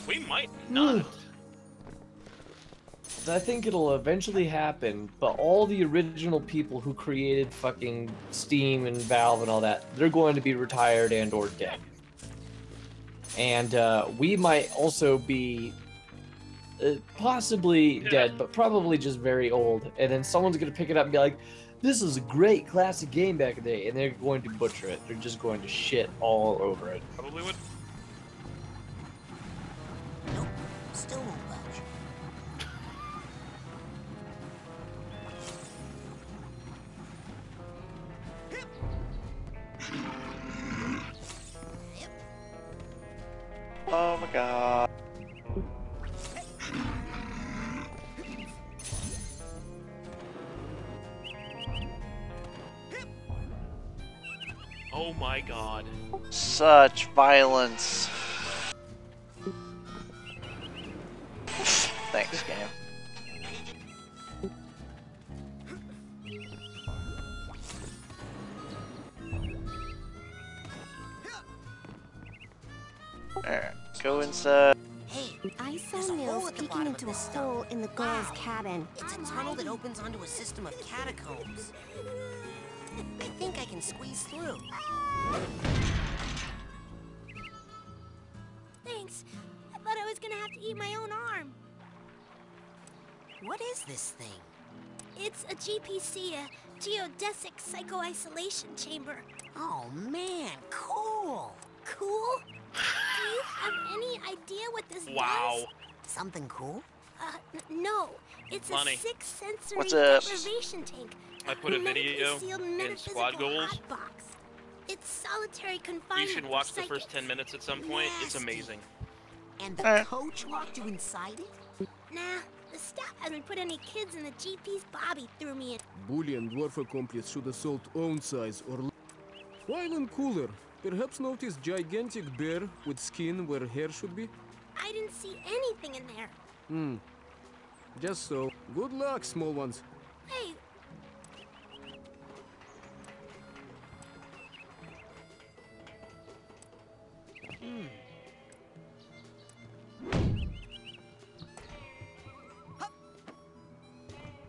We might not. I think it'll eventually happen, but all the original people who created fucking Steam and Valve and all that, they're going to be retired and or dead. And we might also be possibly dead, but probably just very old. And then someone's going to pick it up and be like, this is a great classic game back in the day, and they're going to butcher it. They're just going to shit all over it. Probably would. Nope. Still won't budge. Oh my god. Oh my god. Such violence. Thanks, game. Alright, go inside. Hey, I saw there's a hole Nils at the peeking bottom of into a this hole in the girl's cabin. it's a tunnel that opens onto a system of catacombs. I think I can squeeze through. thanks. I thought I was gonna have to eat my own arm. What is this thing? It's a GPC, a geodesic psycho-isolation chamber. Oh man, cool. Cool? Do you have any idea what this Wow. does? Something cool? No. It's Money. a 6-sensory What's this? deprivation tank. I put a video Sealed in metaphysical squad goals. hotbox. It's solitary You confinement. should for watch the first psychics. 10 minutes at some point. It's Nasty. amazing. And the coach locked you inside it? Nah, the staff hasn't put any kids in the GP's Bobby threw me in. Bully and dwarf accomplice should assault own size or... While in cooler, perhaps notice gigantic bear with skin where hair should be? I didn't see anything in there. Just so. Good luck, small ones. Hey,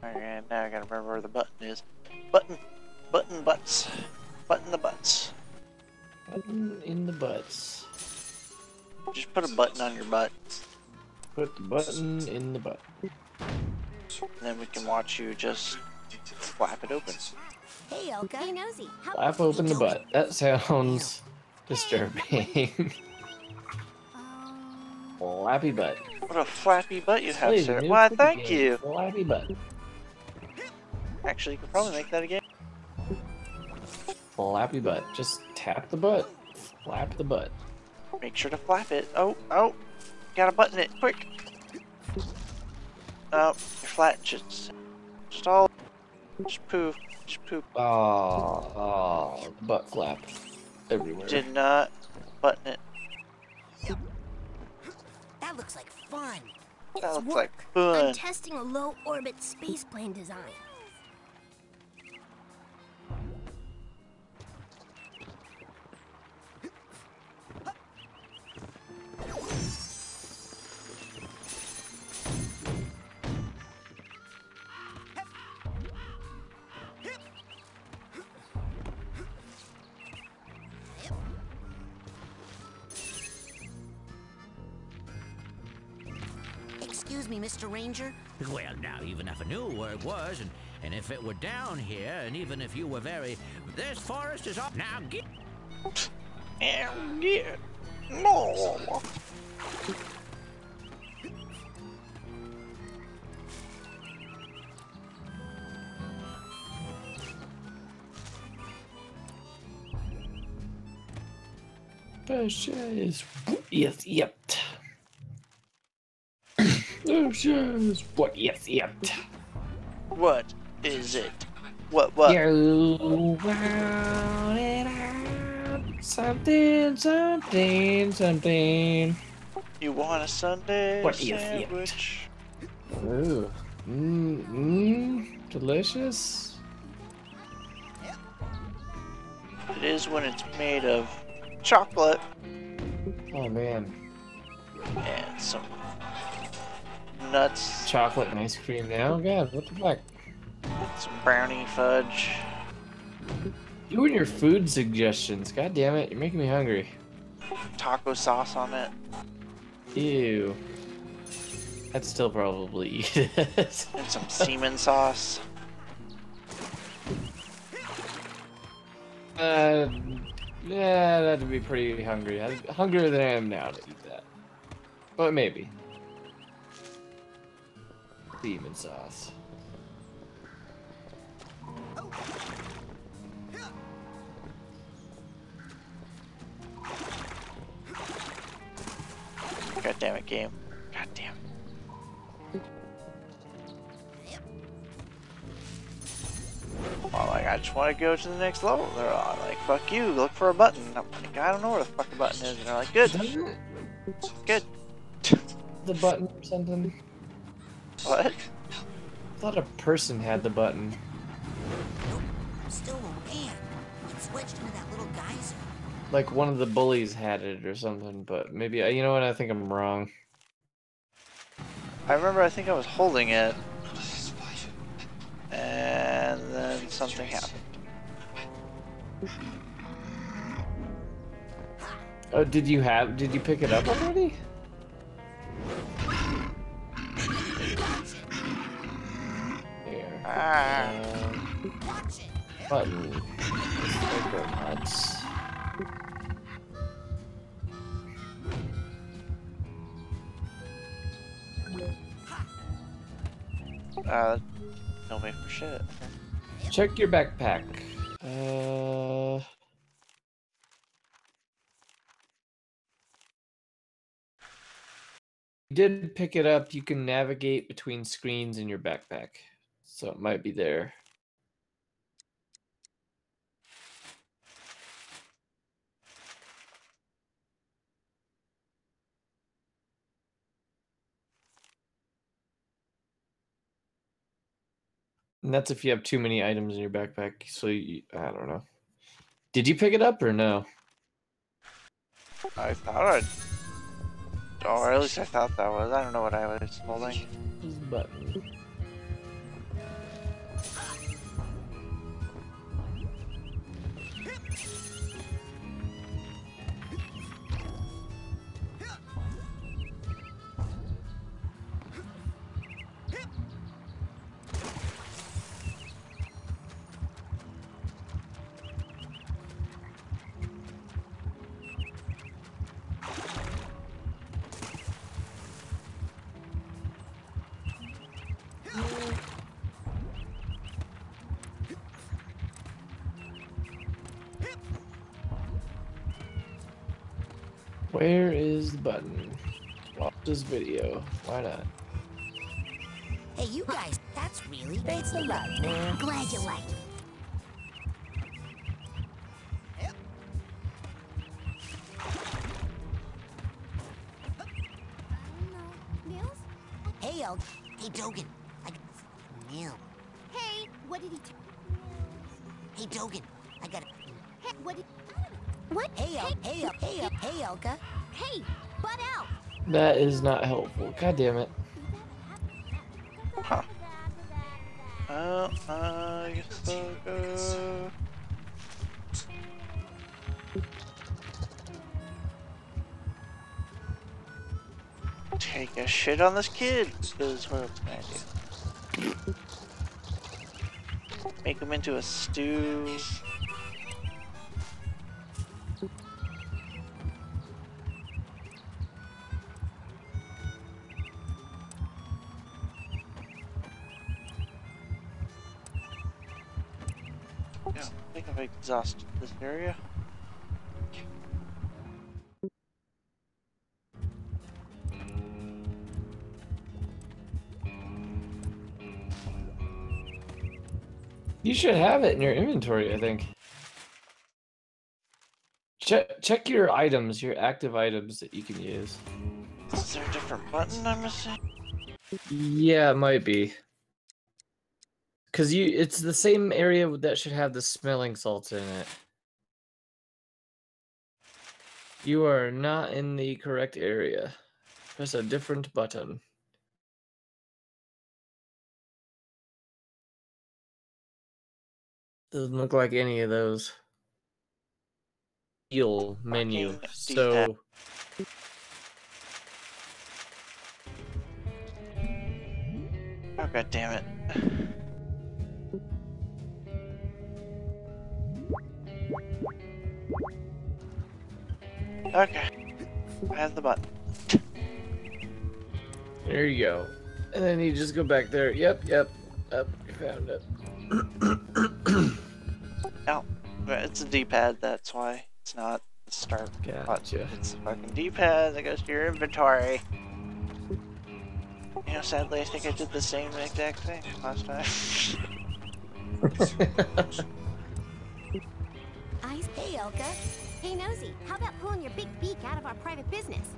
Alright, now I gotta remember where the button is. Button butts. Button the butts. Button in the butts. Just put a button on your butt. Put the button in the butt. And then we can watch you just flap it open. Hey, Elka. hey Nosy, how Flap open the butt. That sounds disturbing. Flappy butt. What a flappy butt you have, Please, sir. new Why, cookie thank game. you. Flappy butt. Actually, you could probably make that again. Flappy butt. Just tap the butt. Flap the butt. Make sure to flap it. Oh, gotta button it, quick. Oh, you're flat. Just poop. Just poop. Oh, butt flap everywhere. Did not button it. That looks like fun. That looks work. like I'm fun. testing a low-orbit spaceplane design. Excuse me, Mr. Ranger. Well, now, even if I knew where it was, and if it were down here, and even if you were very... This forest is up... Now, get... Yeah. No. Yes, yep. Yes, what? Yes, yep. What is it? What? You want it out. Something. You want a Sunday What is it? sandwich? Ooh. Delicious. It is when it's made of chocolate Oh man. and some nuts, Chocolate and ice cream now? God, what the fuck? some brownie fudge. You and your food suggestions. God damn it, you're making me hungry. Taco sauce on it. Ew. I'd still probably eat it. And some semen sauce. Yeah, that'd be pretty hungry. I'm hungrier than I am now to eat that. But maybe. Demon sauce. God damn it, game. God damn. Well, like, I just want to go to the next level. They're all like, fuck you, look for a button. I'm like, I don't know where the fuck the button is. And they're like, good. Good. The button or something? What? I thought a person had the button. Nope. Still a man. It's wedged into that little geyser. Like one of the bullies had it or something, but maybe, you know what, I think I'm wrong. I remember, I think I was holding it. And then something happened. Oh, did you pick it up already? Button. Psychonauts. No way for shit. Check your backpack. You did pick it up. You can navigate between screens in your backpack, so it might be there. And that's if you have too many items in your backpack. So I don't know. Did you pick it up or no? I thought I'd... Or at least I thought that was. I don't know what I was holding. Button. Where is the button? Watch this video. Why not? Hey, you guys, that's really thanks a lot, man. Glad you liked it. Hey, hey, Dogen. I got mail. Hey, what did he do? Hey, Dogen. I got a... Hey, what did... What? Hey, Elka. Hey, butt out. That is not helpful. God damn it. Huh. Well, I guess I'll go... Take a shit on this kid, is what I'm gonna do. Make him into a stew. Yeah, I think I've exhausted this area. You should have it in your inventory, I think. Check your items, your active items that you can use. Is there a different button I'm missing? Yeah, it might be. Cause it's the same area that should have the smelling salts in it. You are not in the correct area. Press a different button. Doesn't look like any of those. Heal menu. So Oh, god damn it. Okay. I have the button. there you go. And then you just go back there. Yep. You found it. Oh, it's a D-pad, that's why. It's not the start Gotcha. button. It's a fucking D-pad that goes to your inventory. You know, sadly, I think I did the same exact thing last time. Hey, Elka. Hey, Nosy, how about pulling your big beak out of our private business?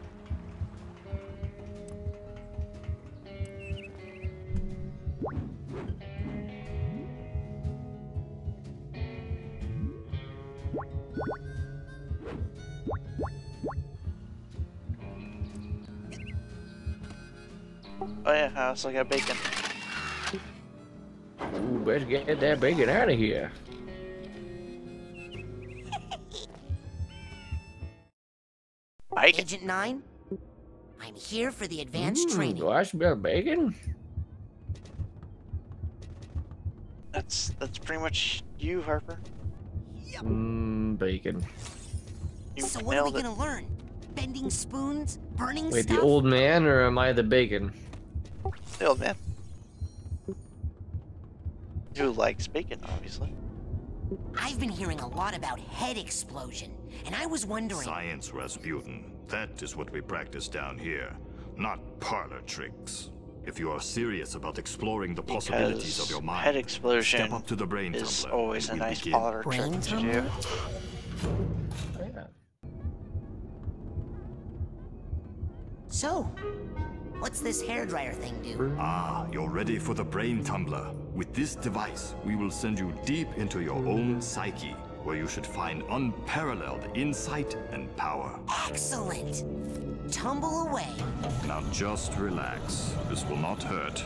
Oh yeah, I also got bacon. Ooh, better get that bacon out of here. Agent 9? I'm here for the advanced training. Do I smell bacon? That's pretty much you, Harper. Bacon. You So what are we gonna learn? Bending spoons? Burning Wait, stuff? the old man, or am I the bacon? The old man. Who likes bacon, obviously. I've been hearing a lot about head explosion, and I was wondering... Science, Rasputin. That is what we practice down here, not parlor tricks. If you are serious about exploring the possibilities of your mind, head explosion step up to the brain is tumbler. always a and we'll nice begin. parlor trick to do. Oh, yeah. So, what's this hairdryer thing do? Ah, you're ready for the brain tumbler. With this device, we will send you deep into your own psyche, where you should find unparalleled insight and power. Excellent! Tumble away. Now just relax. This will not hurt.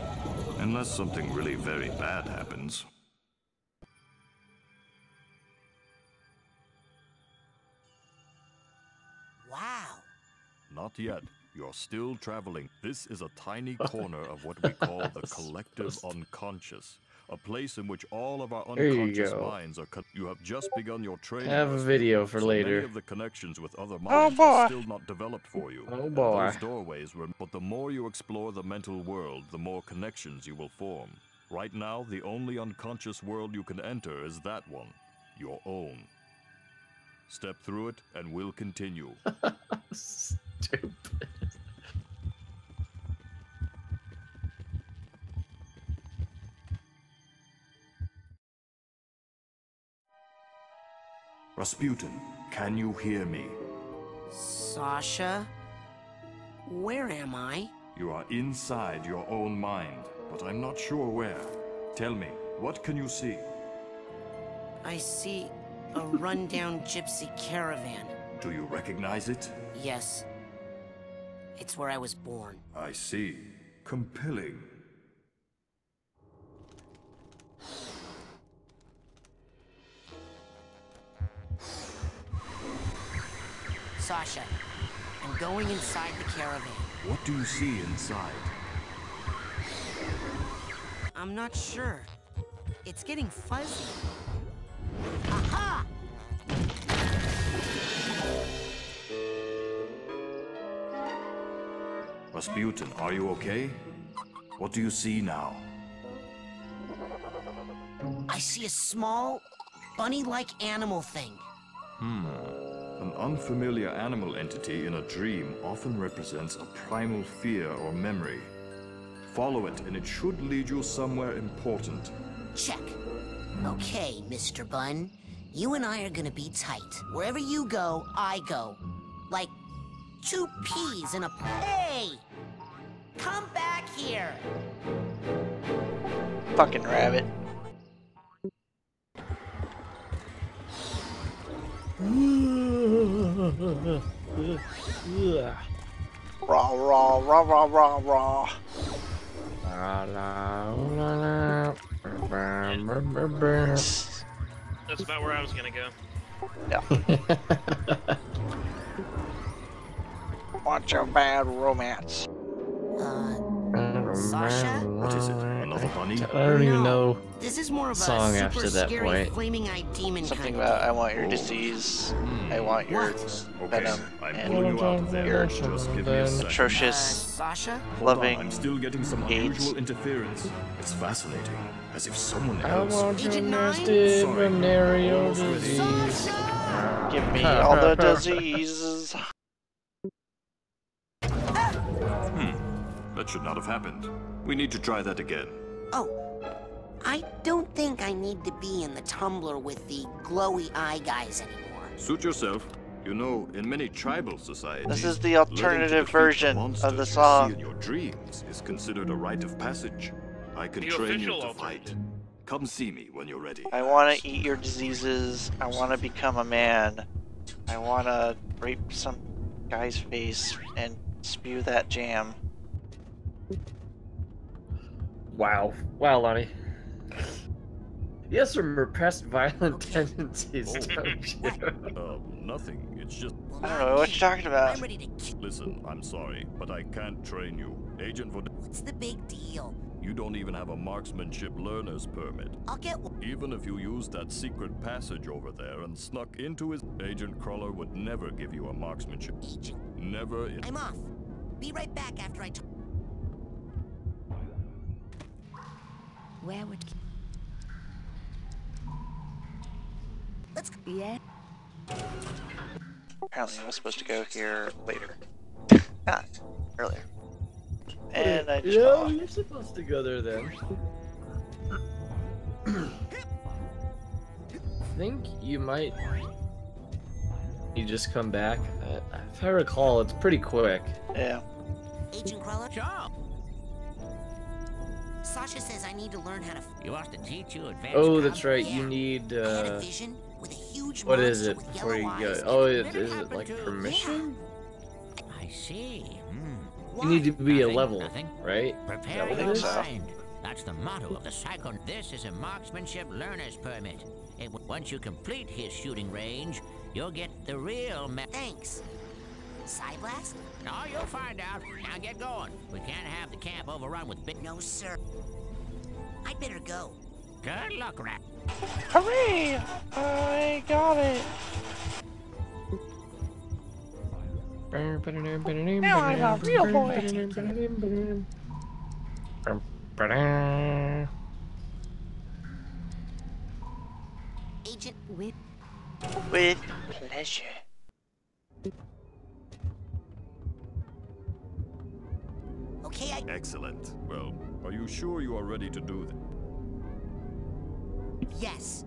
Unless something really very bad happens. Wow. Not yet. You're still traveling. This is a tiny corner of what we call the collective unconscious. A place in which all of our There you unconscious go. minds are... You have just begun your training. Have a video for so later. Many of the connections with other minds are still not developed for you. Oh And boy. those doorways were... But the more you explore the mental world, the more connections you will form. Right now, the only unconscious world you can enter is that one. Your own. Step through it, and we'll continue. Stupid. Rasputin, can you hear me? Sasha? Where am I? You are inside your own mind, but I'm not sure where. Tell me, what can you see? I see a rundown gypsy caravan. Do you recognize it? Yes. It's where I was born. I see. Compelling. Sasha, I'm going inside the caravan. What do you see inside? I'm not sure. It's getting fuzzy. Aha! Rasputin, are you okay? What do you see now? I see a small, bunny-like animal thing. An unfamiliar animal entity in a dream often represents a primal fear or memory. Follow it, and it should lead you somewhere important. Check. Okay, Mr. Bun. You and I are gonna be tight. Wherever you go, I go. Like two peas in a... Hey! Come back here! Fucking rabbit. Raw, raw, raw, raw, raw, raw. That's about where I was gonna go. Yeah. Watch your bad romance. Sasha? What is it? Another bunny? I don't even know This is more of a song super after that scary point. flaming-eyed demon Something kind about of I want your disease. I want your venom. I'm And pulling you out of there. your Just give me a second. atrocious, Sasha? loving I'm still getting some AIDS. unusual interference. It's fascinating, as if someone I else... want your Agent nasty Sorry. venereal Almost ready. disease. Give me all the diseases. That should not have happened. We need to try that again. Oh, I don't think I need to be in the tumbler with the glowy eye guys anymore. Suit yourself. You know, in many tribal societies... This is the letting to alternative defeat version monsters of the you see song. in your dreams is considered a rite of passage. I can The train you official to fight. Come see me when you're ready. I want to eat your diseases. I want to become a man. I want to rape some guy's face and spew that jam. Wow. Wow, Lonnie. You have some repressed violent tendencies, don't you? Nothing. It's just... I don't know what you're talking about. I'm ready to kill. Listen, I'm sorry, but I can't train you. Agent Vod... What's the big deal? You don't even have a marksmanship learner's permit. I'll get one. Even if you used that secret passage over there and snuck into his... Agent Cruller would never give you a marksmanship. Agent. Never in... I'm off. Be right back after I... Where would... Let's go. Yeah. Apparently I was supposed to go here later. Not earlier. And I just Yeah, you're supposed to go there then. I think you might... You just come back. If I recall, it's pretty quick. Yeah. Agent Cruller? Sure. Sasha says I need to learn how to... You want to teach you advanced... Oh, that's right. Yeah. You need, I had a vision with a huge what is monster it with before you yellow go? eyes Oh, and is it like permission? I see. You need to be a Nothing, level, nothing. right? Prepare what it your is? mind. That's the motto of the Psychonauts. This is a marksmanship learner's permit. Once you complete his shooting range, you'll get the real Thanks. Psyblast? No, you'll find out. Now get going. We can't have the camp overrun with big... No, sir. I'd better go. Good luck, Rat. Hooray! I got it! Now I'm a real boy! Agent With... With pleasure. Okay, Excellent. Well, are you sure you are ready to do that? Yes.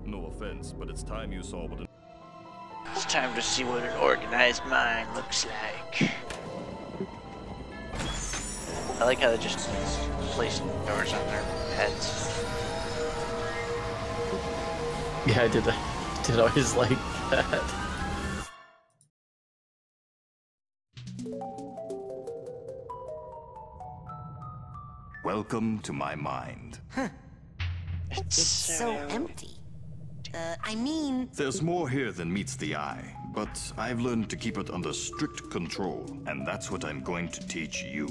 No offense, but it's time you saw what an... It's time to see what an organized mind looks like. I like how they just place doors on their heads. Yeah, I did that. Did always like that. Welcome to my mind. It's so empty. I mean... There's more here than meets the eye, but I've learned to keep it under strict control, and that's what I'm going to teach you.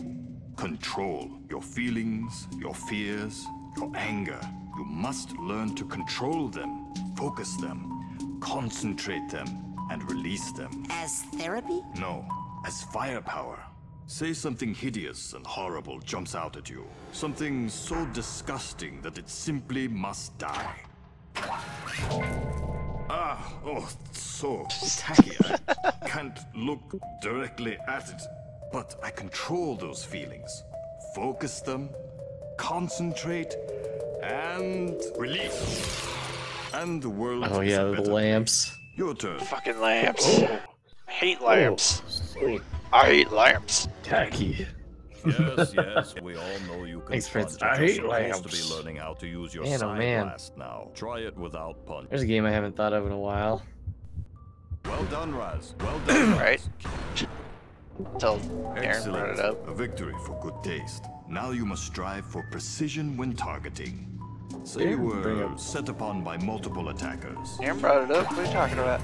Control your feelings, your fears, your anger. You must learn to control them, focus them, concentrate them, and release them. As therapy? No, as firepower. Say something hideous and horrible jumps out at you. Something so disgusting that it simply must die. So tacky. I can't look directly at it, but I control those feelings. Focus them, concentrate, and release. And the world Oh is yeah, a the better lamps. place. Your turn. Fucking lamps. I hate lamps. I hate lamps. Tacky. Yes, we all know you can Thanks, Prince. punch. I You're hate supposed lamps. to be learning how to use your Man, oh side man. blast now. Try it without punch. There's a game I haven't thought of in a while. Well done, Raz. Well done, Raz. Right? Until Aaron brought it Excellent. up. A victory for good taste. Now you must strive for precision when targeting. Say you were set upon by multiple attackers. Aaron brought it up. What are you talking about?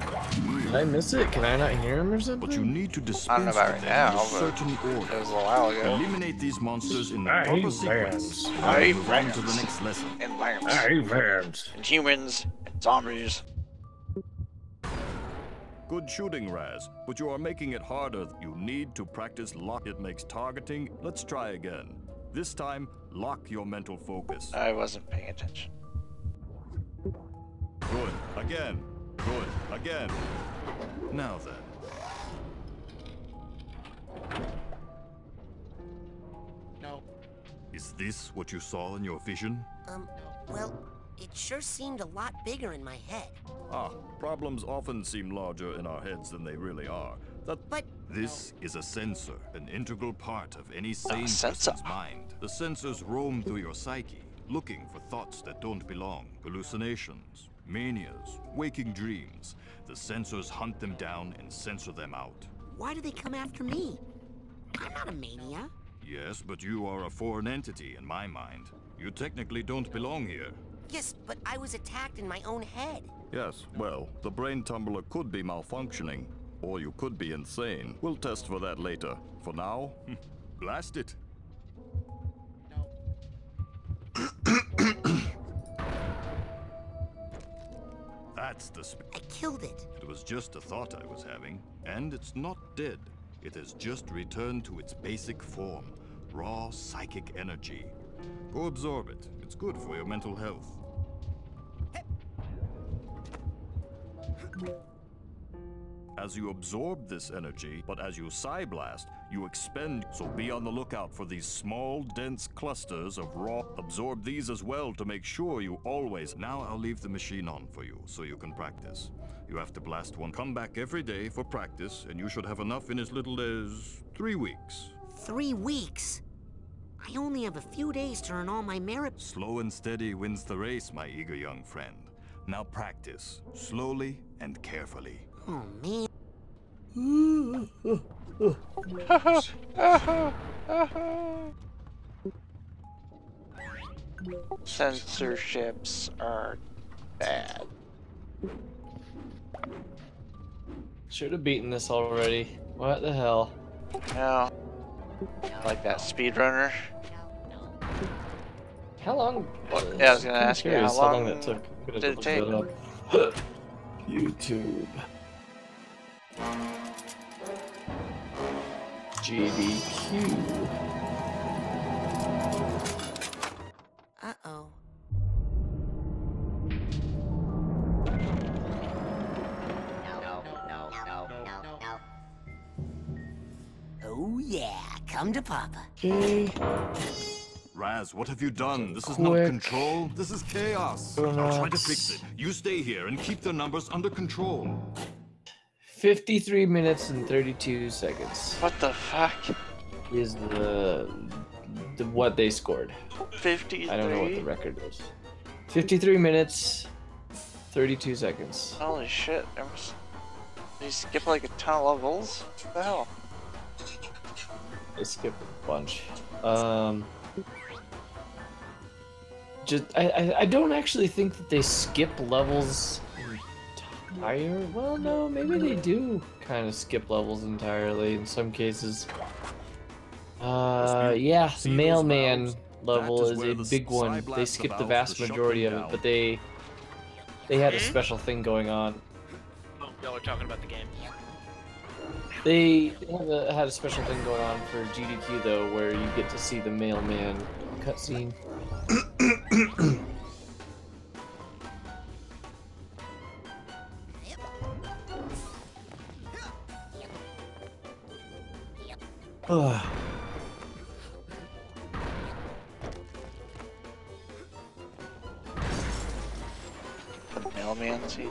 Did I miss it? Can I not hear him or something? But you need to I don't know dispense about with right them in now, a but certain it order. was a while ago. Eliminate these monsters in the I proper hate sequence. lambs. I hate Move on to the lambs. next lesson. And lamps. I hate lambs. And humans. And zombies. Good shooting, Raz, but you are making it harder. You need to practice lock. It makes targeting. Let's try again. This time, lock your mental focus. I wasn't paying attention. Good. Again. Good. Again. Now then. No. Is this what you saw in your vision? Well, it sure seemed a lot bigger in my head. Ah, problems often seem larger in our heads than they really are. But This is a sensor, an integral part of any sane sensor. person's mind. The sensors roam through your psyche, looking for thoughts that don't belong, hallucinations, manias, waking dreams. The sensors hunt them down and censor them out. why do they come after me? I'm not a mania. Yes, but you are a foreign entity in my mind. You technically don't belong here. Yes, but I was attacked in my own head. Yes, well, the brain tumbler could be malfunctioning, or you could be insane. We'll test for that later. For now, blast it. That's the I killed it. It was just a thought I was having, and it's not dead. It has just returned to its basic form, raw psychic energy. Go absorb it. It's good for your mental health. As you absorb this energy, but as you Psy-blast, you expend, so be on the lookout for these small, dense clusters of raw. Absorb these as well to make sure you always. Now I'll leave the machine on for you, so you can practice. You have to blast one. Come back every day for practice, and you should have enough in as little as 3 weeks. 3 weeks? I only have a few days to earn all my merit. Slow and steady wins the race, my eager young friend. Now practice, slowly and carefully. Oh, man. Censorships are bad. Should have beaten this already. What the hell? Yeah. Like that speedrunner. How long? Yeah, I was gonna ask you how long that took. did it take? YouTube. GDQ. Uh-oh. Oh yeah, come to Papa. Okay. Raz, what have you done? This is not control. This is chaos. I'll try to fix it. You stay here and keep the numbers under control. 53 minutes and 32 seconds. What the fuck? Is the what they scored. 53? I don't know what the record is. 53 minutes, 32 seconds. Holy shit. Did you skip like a ton of levels? What the hell? They skipped a bunch. I don't actually think that they skip levels entire. Well, no, maybe they do kind of skip levels entirely in some cases. Yeah, the mailman level is a big one. They skipped the vast majority of it, but they had a special thing going on. Oh, y'all are talking about the game. They had a special thing going on for GDQ though, where you get to see the mailman cutscene. Mailman, see?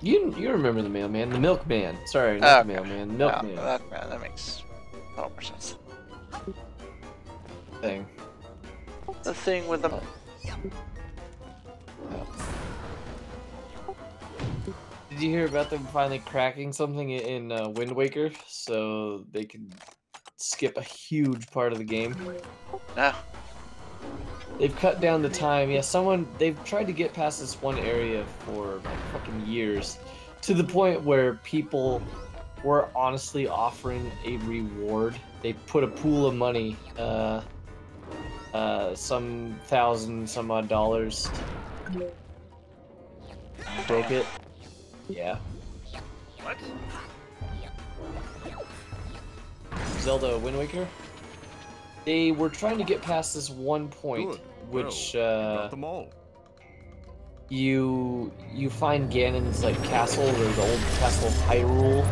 You remember the mailman, the milkman. Sorry, not the mailman, the milkman. That makes a lot more sense. Thing. The thing with the. Did you hear about them finally cracking something in Wind Waker so they could skip a huge part of the game? No. They've cut down the time. Yeah, they've tried to get past this one area for like fucking years, to the point where people were honestly offering a reward. They put a pool of money, some $1,000 some odd dollars. Broke it. Yeah. What? Zelda Wind Waker? They were trying to get past this one point, which got them all. You find Ganon's like castle, or the old castle of Hyrule,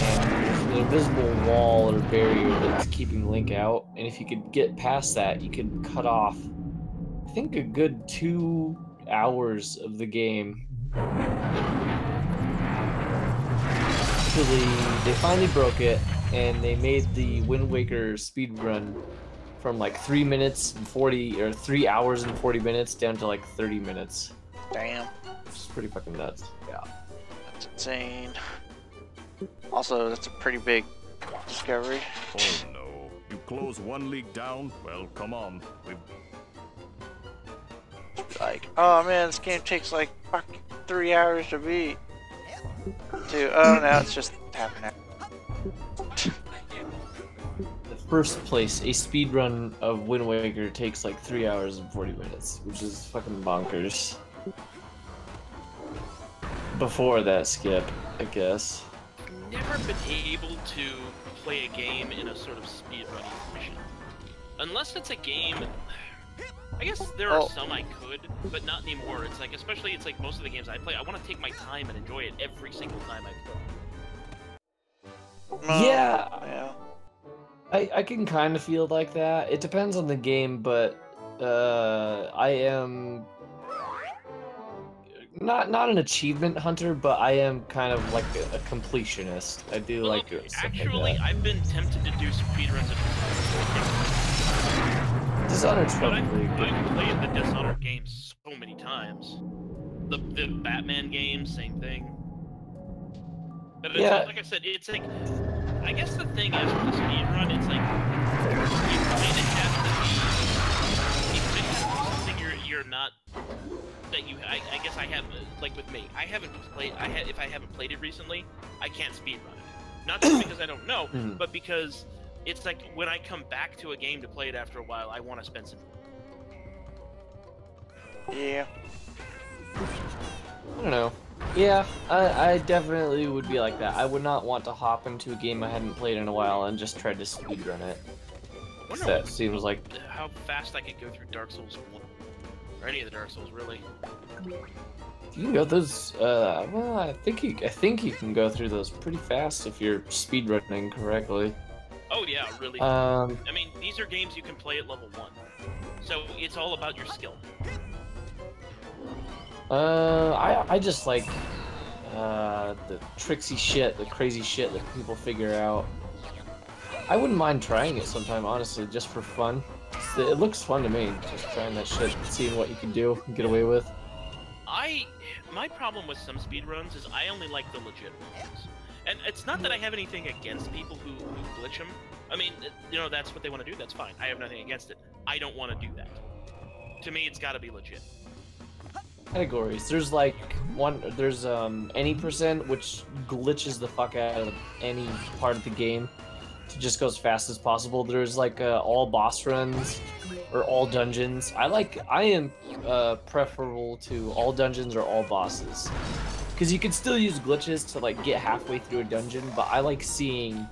and there's an invisible wall or barrier that's keeping Link out. And if you could get past that, you could cut off, I think, a good 2 hours of the game. Actually, they finally broke it, and they made the Wind Waker speedrun from like 3 minutes and 40 or 3 hours and 40 minutes down to like 30 minutes. Damn. It's pretty fucking nuts. Yeah. That's insane. Also, that's a pretty big discovery. Oh no. You close one league down? Well, come on. Like, oh man, this game takes like fucking 3 hours to beat. Oh, now it's just happening. first place, a speed run of Wind Waker takes like 3 hours and 40 minutes, which is fucking bonkers. Before that skip, I guess. Never been able to play a game in a sort of speedrunning fashion. Unless it's a game... I guess there are some I could, but not anymore. It's like, especially, it's like most of the games I play, I want to take my time and enjoy it every single time I play. Yeah. I can kind of feel like that. It depends on the game, but I am not an achievement hunter, but I am kind of like a completionist. I do like it. Actually, like I've been tempted to do speedruns of Dishonored's but probably good. I've played the Dishonored games so many times. The Batman games, same thing. But it's like I said, it's like, I guess the thing is with the speedrun, it's like, you kind of have to be something you're not, that you, I guess I have, like with me, I haven't played, if I haven't played it recently, I can't speedrun it. Not just because I don't know, but because it's like, when I come back to a game to play it after a while, I want to spend some... Yeah. I don't know. Yeah, I definitely would be like that. I would not want to hop into a game I hadn't played in a while and just try to speedrun it. That seems like... how fast I could go through Dark Souls 1. Or any of the Dark Souls, really. You can go those, well, I think you can go through those pretty fast if you're speedrunning correctly. Oh yeah, really. I mean, these are games you can play at level 1. So it's all about your skill. I just like the tricksy shit, the crazy shit that people figure out. I wouldn't mind trying it sometime, honestly, just for fun. It looks fun to me, just trying that shit, seeing what you can do and get away with. My problem with some speedruns is I only like the legit ones. And it's not that I have anything against people who glitch them. I mean, you know, that's what they want to do, that's fine. I have nothing against it. I don't want to do that. To me, it's gotta be legit. Categories. There's like there's any percent, which glitches the fuck out of any part of the game to just go as fast as possible. There's like all boss runs or all dungeons. I am preferable to all dungeons or all bosses, because you can still use glitches to like get halfway through a dungeon, but I like seeing,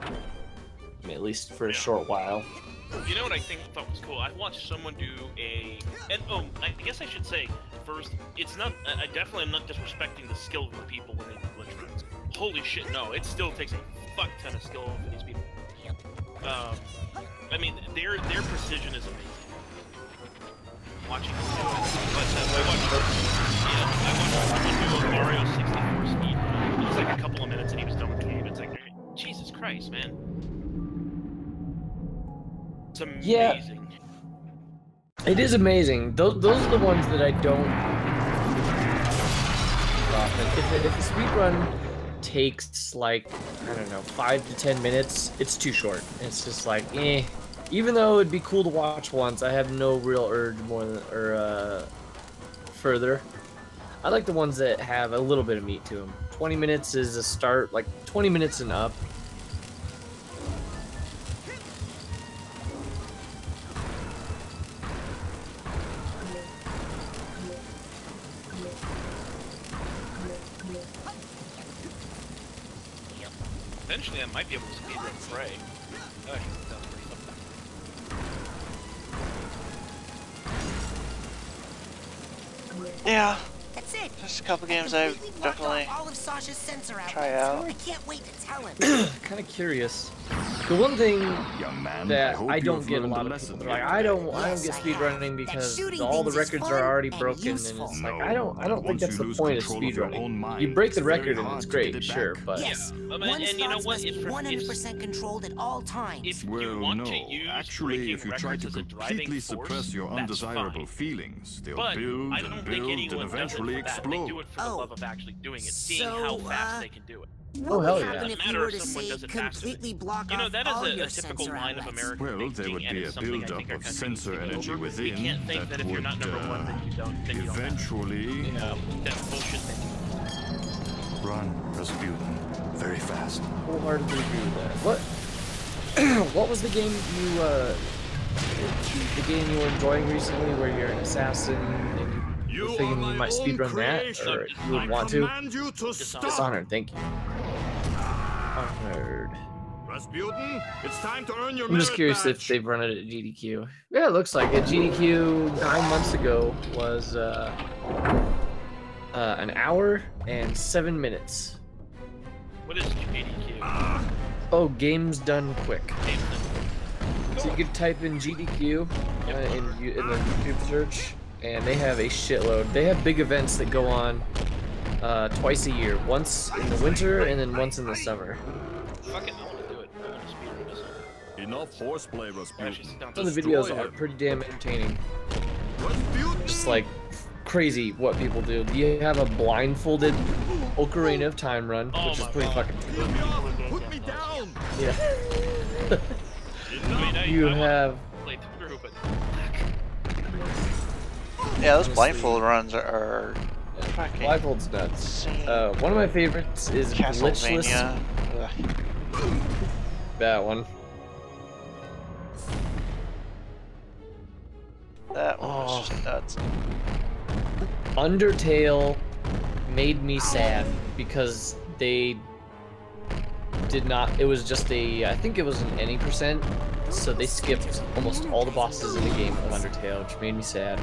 I mean, at least for a short while. You know what I thought was cool? I watched someone do I guess I should say first, it's not, I definitely am not disrespecting the skill of the people when they do glitch runs. Holy shit, no, it still takes a fuck ton of skill for these people. I mean, their precision is amazing. Watching them do it, but I watched someone do a Mario 64 speed run. It was like a couple of minutes and he was done with the game. It's like, Jesus Christ, man. It's amazing. Yeah, it is amazing. Those are the ones that I don't. If a speedrun takes like, I don't know, 5 to 10 minutes, it's too short. It's just like, eh. Even though it'd be cool to watch once, I have no real urge further. I like the ones that have a little bit of meat to them. 20 minutes is a start, like 20 minutes and up. Eventually, I might be able to speedrun Prey. That actually sounds pretty fun. Yeah. That's it. There's a couple games I've definitely try out. I can't wait to tell him. Kind of curious. The one thing that I don't get a lot of people are like, I don't get speedrunning because all the records are already broken, and it's like I don't think that's the point of speedrunning. You break the record and it's great, sure, but yes, and you know what? It's 100% controlled at all times. If you want to use actually, if you try to completely suppress your undesirable feelings, they'll build and build and eventually explode. They do it for the love of actually doing it, seeing how fast they can do it. Oh, hell yeah. Doesn't matter if someone does it completely block, you know, that is a typical line of American thinking, there would be a build-up of sensor energy within we can't think that if you're not number one, then you don't. Then eventually, that's bullshit. Run, Rasputin, very fast. Wholeheartedly agree with that. What? What was the game the game you were enjoying recently, where you're an assassin and you were thinking you might speedrun that, or you would want to? Dishonored, thank you. Dishonored. Rasputin, it's time to earn your I'm just curious if they've run it at GDQ. Yeah, it looks like it. GDQ 9 months ago was an hour and 7 minutes. What is GDQ? Oh, games done quick. So you could type in GDQ in the YouTube search, and they have a shitload. They have big events that go on twice a year, once in the winter and then once in the summer. Fuck it, I want to do it. I want to speedrun this. Enough horseplay, Rasputin. Some of the videos are pretty damn entertaining. Just like crazy what people do. You have a blindfolded Ocarina of Time run, which is pretty fucking cool. Put me down. Yeah. You have. Yeah, those blindfold runs are fucking Blindfold's nuts. One of my favorites is Glitchless. That one. That one was just nuts. Undertale made me sad because they did not. It was just I think it was an any percent, so they skipped almost all the bosses in the game of Undertale, which made me sad.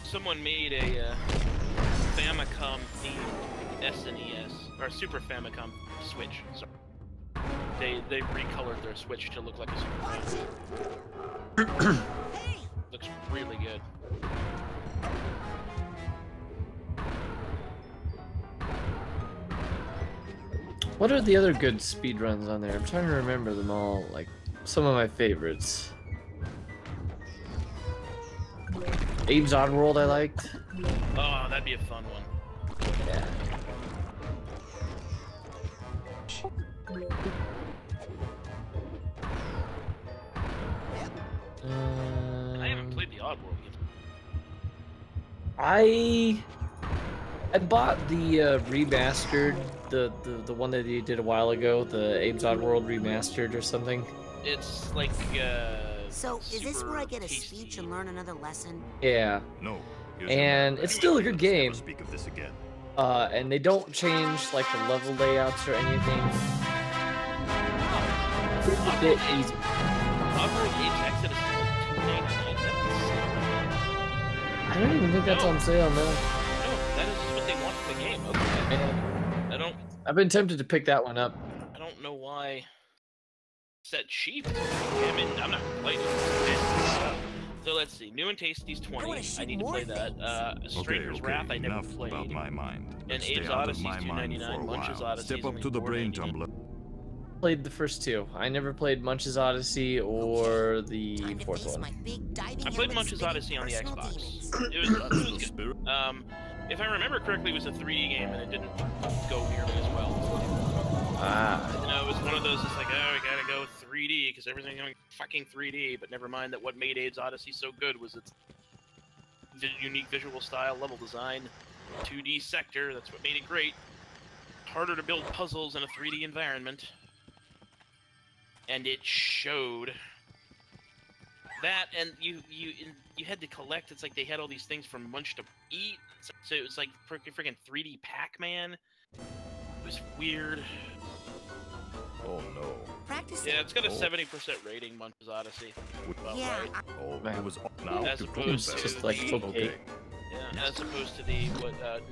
Someone made a Famicom themed SNES or Super Famicom Switch. Sorry. They recolored their Switch to look like a Super Famicom. Looks really good. What are the other good speedruns on there? I'm trying to remember them all, like some of my favorites. Abe's Oddworld I liked. Oh, that'd be a fun one. Yeah. I haven't played the Oddworld game. I bought the remastered, the one that they did a while ago, the Abe's Oddworld remastered or something. It's like So, is this where I get a speech and learn another lesson? Yeah. No. And it's still a good game. Speak of this again. And they don't change like the level layouts or anything. It's a bit easy. Oddworld HX at I don't even think that's on sale, man. No, that is just what they want for the game. Okay. I've been tempted to pick that one up. I don't know why it's that cheap. I mean, I'm not gonna play it. So let's see. New and Tasty's 20. I need to play that. Stranger's Wrath, I never Enough played. about my mind. And Stay Abe's out of Odyssey's my mind for a $2.99. while. Munch's Odyssey. Step up to the brain tumbler. Played the first two. I never played Munch's Odyssey or the fourth one. I played Munch's Odyssey on the Xbox. It was good. If I remember correctly, it was a 3D game and it didn't go nearly as well. You know, it was one of those. It's like, oh, we gotta go 3D because everything's going fucking 3D. But never mind that what made Abe's Odyssey so good was its unique visual style, level design, 2D sector. That's what made it great. Harder to build puzzles in a 3D environment. And it showed that, and you had to collect. It's like they had all these things from Munch to eat. So it was like freaking 3D Pac-Man. It was weird. Oh no. Yeah, it's got a 70% rating, Munch's Odyssey. Yeah. Right. Oh, it was now. As opposed to just like the, okay. Yeah, as opposed to the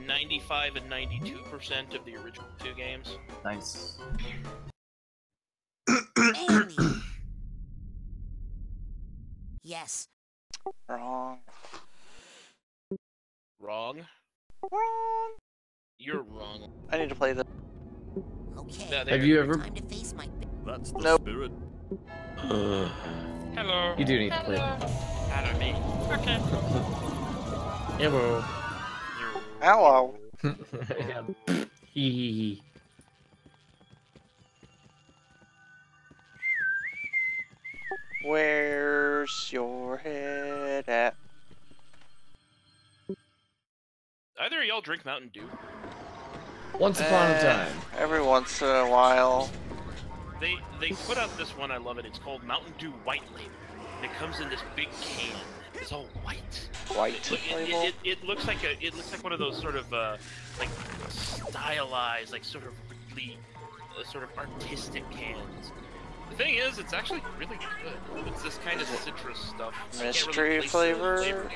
95 and 92% of the original two games. Nice. Amy. Yes. Wrong. Wrong. Wrong. You're wrong. I need to play this. Okay. Yeah, Have you ever? Time to face my... That's the Nope. spirit. Hello. You do need to play it. Hello, me. Okay. Hello. Hello. Yeah. Hee hee hee. Where's your head at? Either of y'all drink Mountain Dew? Once upon a time. Every once in a while. They put out this one, I love it. It's called Mountain Dew White Label. It comes in this big can. It's all white. White label. It looks like one of those sort of like stylized, like sort of really sort of artistic cans. The thing is, it's actually really good. It's this kind of citrus stuff. Mystery flavor.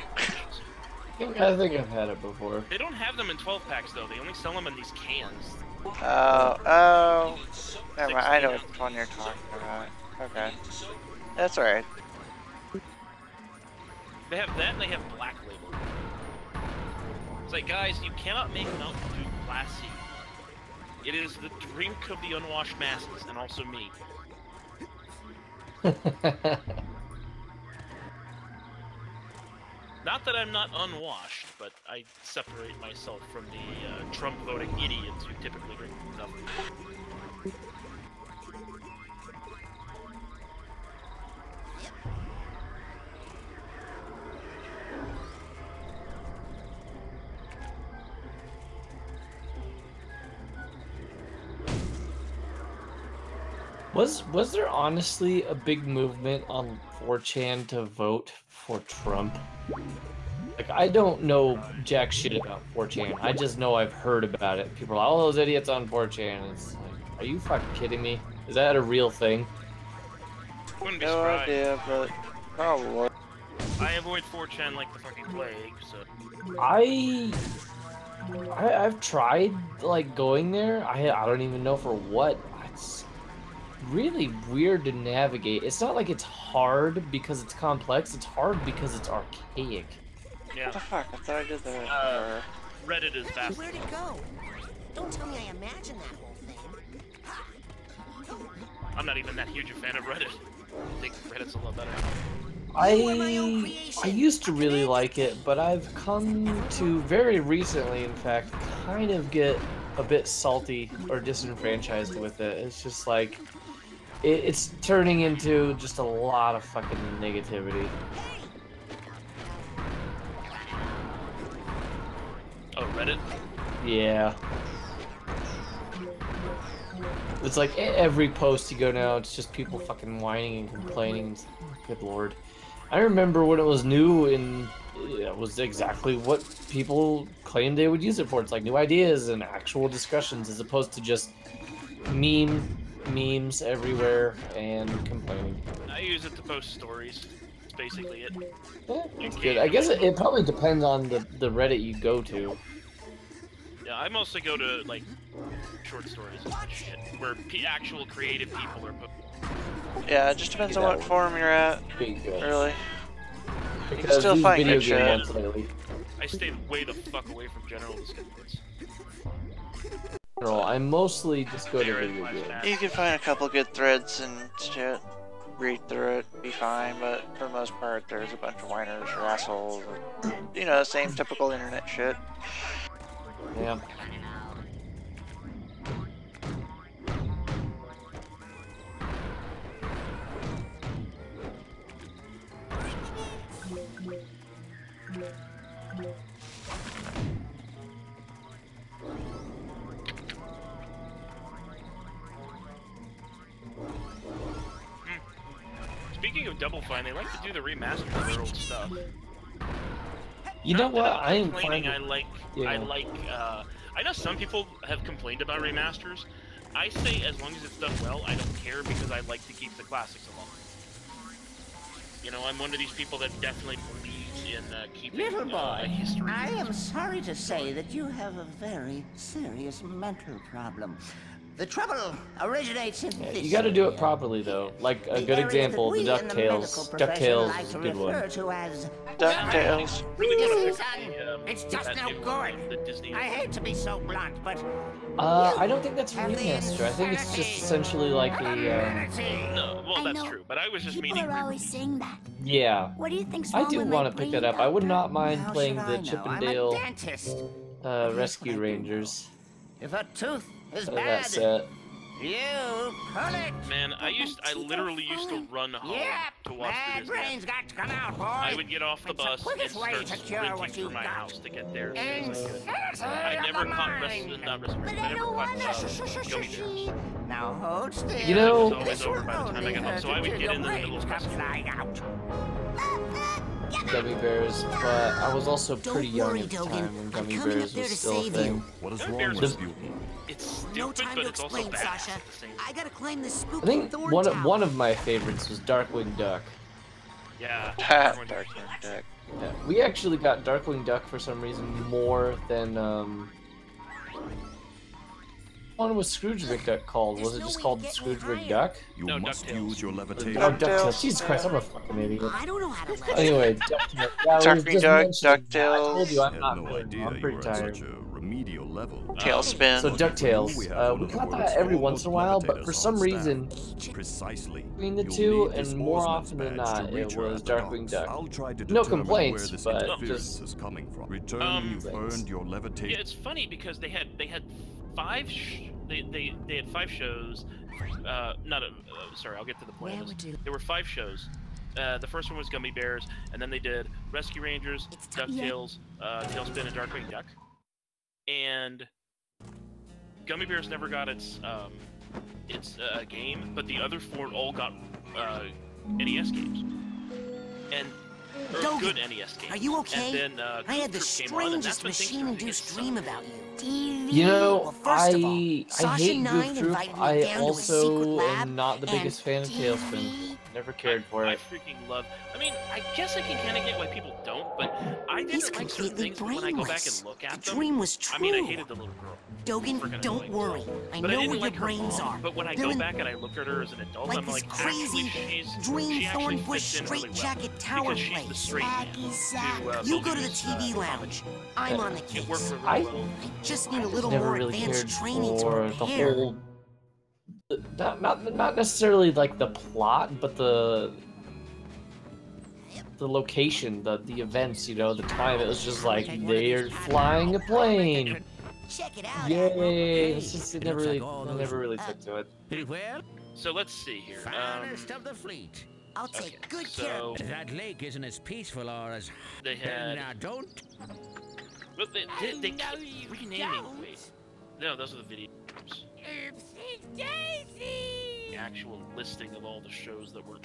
I think I've had it before. They don't have them in 12 packs though. They only sell them in these cans. Oh. Never mind. I know which one you're talking about. Okay. That's alright. They have that and they have Black Label. It's like, guys, you cannot make Mountain Dew classy. It is the drink of the unwashed masses, and also me. Not that I'm not unwashed, but I separate myself from the Trump-voting idiots who typically drink stuff. Was there honestly a big movement on 4chan to vote for Trump? Like, I don't know jack shit about 4chan. I just know I've heard about it. People are like, all those idiots on 4chan. It's like, are you fucking kidding me? Is that a real thing? Wouldn't be No surprised. idea, but probably. I avoid 4chan like the fucking plague, so... I've tried, like, going there. I don't even know for what. It's really weird to navigate. It's not like it's hard because it's complex. It's hard because it's archaic. Yeah. What the fuck? I thought I did that. Reddit is fast. Where'd it go? Don't tell me I imagined that whole thing. I'm not even that huge a fan of Reddit. I think Reddit's a lot better. I used to really like it, but I've come to very recently, in fact, kind of get a bit salty or disenfranchised with it. It's just like it's turning into just a lot of fucking negativity. Oh, Reddit? Yeah. It's like every post you go now, it's just people fucking whining and complaining. Good lord. I remember when it was new and it was exactly what people claimed they would use it for. It's like new ideas and actual discussions as opposed to just memes everywhere and complaining. I use it to post stories. That's basically it. Yeah, that's good. I guess it probably depends on the Reddit you go to. Yeah, I mostly go to, like, short stories and shit, where actual creative people are posting. Yeah, it just depends on what forum you're at. Really. You can still these find video good game shit. ones lately. I stayed way the fuck away from general discussions. I mostly just go to video games. You can find a couple good threads and shit. Read through it, be fine, but for the most part, there's a bunch of whiners or assholes. Or, you know, same typical internet shit. Yeah. Speaking of Double Fine, they like to do the remaster of their old stuff. You know what? I am complaining. fine. I know some people have complained about remasters. I say as long as it's done well, I don't care because I like to keep the classics alive. You know, I'm one of these people that definitely believes in keeping Little boy, history. I am sorry to say that you have a very serious mental problem. The trouble originates in this. You got to do it properly, though. Like a good example, the DuckTales. DuckTales is a good one. DuckTales. It's just no good. I hate to be so blunt, but I don't think that's remaster. I think it's just essentially like a. No, well, that's true. But I was just People meaning. are always saying that. Yeah. What do you think's I wrong do with want my to pick brain, that up. I would Doctor? not mind How playing should the I know? Chip and I'm a Dale dentist. Rescue Rangers. If a tooth is That bad, set. You pull it. Man, I literally used to run home to watch Bad the brains got to come out, boy. I would get off the It's the bus and quickest way start to cure sprinting what through you've my got. house to get there as soon as I could. Insanity I of never the caught mind. I never caught gummy bears. Now hold still. You know- It was always over by the time I got home, so I would get in the middle of come rescue. flying out. Gummy bears, but I was also pretty Don't young worry, at the Dogen. time when I'm gummy coming bears up there was to still a save thing. you. What is Gummy wrong bears with are- Sputin? It's No stupid, time but to it's also explain, badass Sasha. at the same I time. gotta climb the I spooky think thorn one tower. of my favorites was Darkwing Duck. Yeah. Darkwing Duck. Yeah, we actually got Darkwing Duck for some reason more than one was Scrooge McDuck called? Was it just called Scrooge McDuck? You No, must DuckTales. use your levitation. Oh, DuckTales. Jesus Christ, I'm a fucking idiot. I don't know how to let Anyway, DuckTales. Yeah, I was Darkwing just Duck, mentioning that. I told DuckTales. you I I'm had not no feeling idea well. I'm you pretty were at tired. such a remedial level. Tailspin. So DuckTales, We have we one of the caught world's that every once foremost in a while, but levitators for on some staff. reason, Precisely. between the You'll two, need this and more oarsman's often than badge to not, reach it her was at the Darkwing docks. Duck. I'll try to No determine complaints, where this but interference just is coming from. Return when you've earned your levitation. Yeah, it's funny because they had 5 they had 5 shows. Sorry, I'll get to the point. Where of would this. you- There were 5 shows. The first one was Gummy Bears, and then they did Rescue Rangers, DuckTales, Tailspin, and Darkwing Duck. And Gummy Bears never got its game, but the other 4 all got NES games. And Dogen, good NES games. Are you okay? And then I had the Troop came on, and that's strangest when things started to get machine-induced sucky. dream about you. You know, Well, first of all, I Sasha hate Nine Goof Troop. invited me I down to a secret also lab, am not the and biggest fan of Tailspin. Never cared for I it. freaking love. I mean, I guess I can kind of get why people don't, but I He's didn't like certain completely things. But when I go back brainless. and look at The them, dream was I mean, I true. hated the little girl. Dogen, Freaking don't annoying. worry. I But I know didn't where like your her brains mom, are. But when I They're go in- back and I look at her as an adult, like I'm this like, crazy actually, dream she actually thornbush fits in straight really well jacket tower because she's the place. straight man You go to the TV lounge. I'm on the It worked case. for really I- well. I just need a little Never more really advanced cared training to for the prepare. whole. Not necessarily like the plot, but the location, the events. You know, the time. It was just like they're flying a plane. Check it out. Yay! It's just it It never looks really, like all I those- never really took to it. Pretty well. So let's see here. Finest of the fleet. I'll take Okay, good care so of it. That lake isn't as peaceful or as... they had. Now, don't... But they keep renaming. Wait. No, those are the video games. Oopsie daisy! The actual listing of all the shows that were.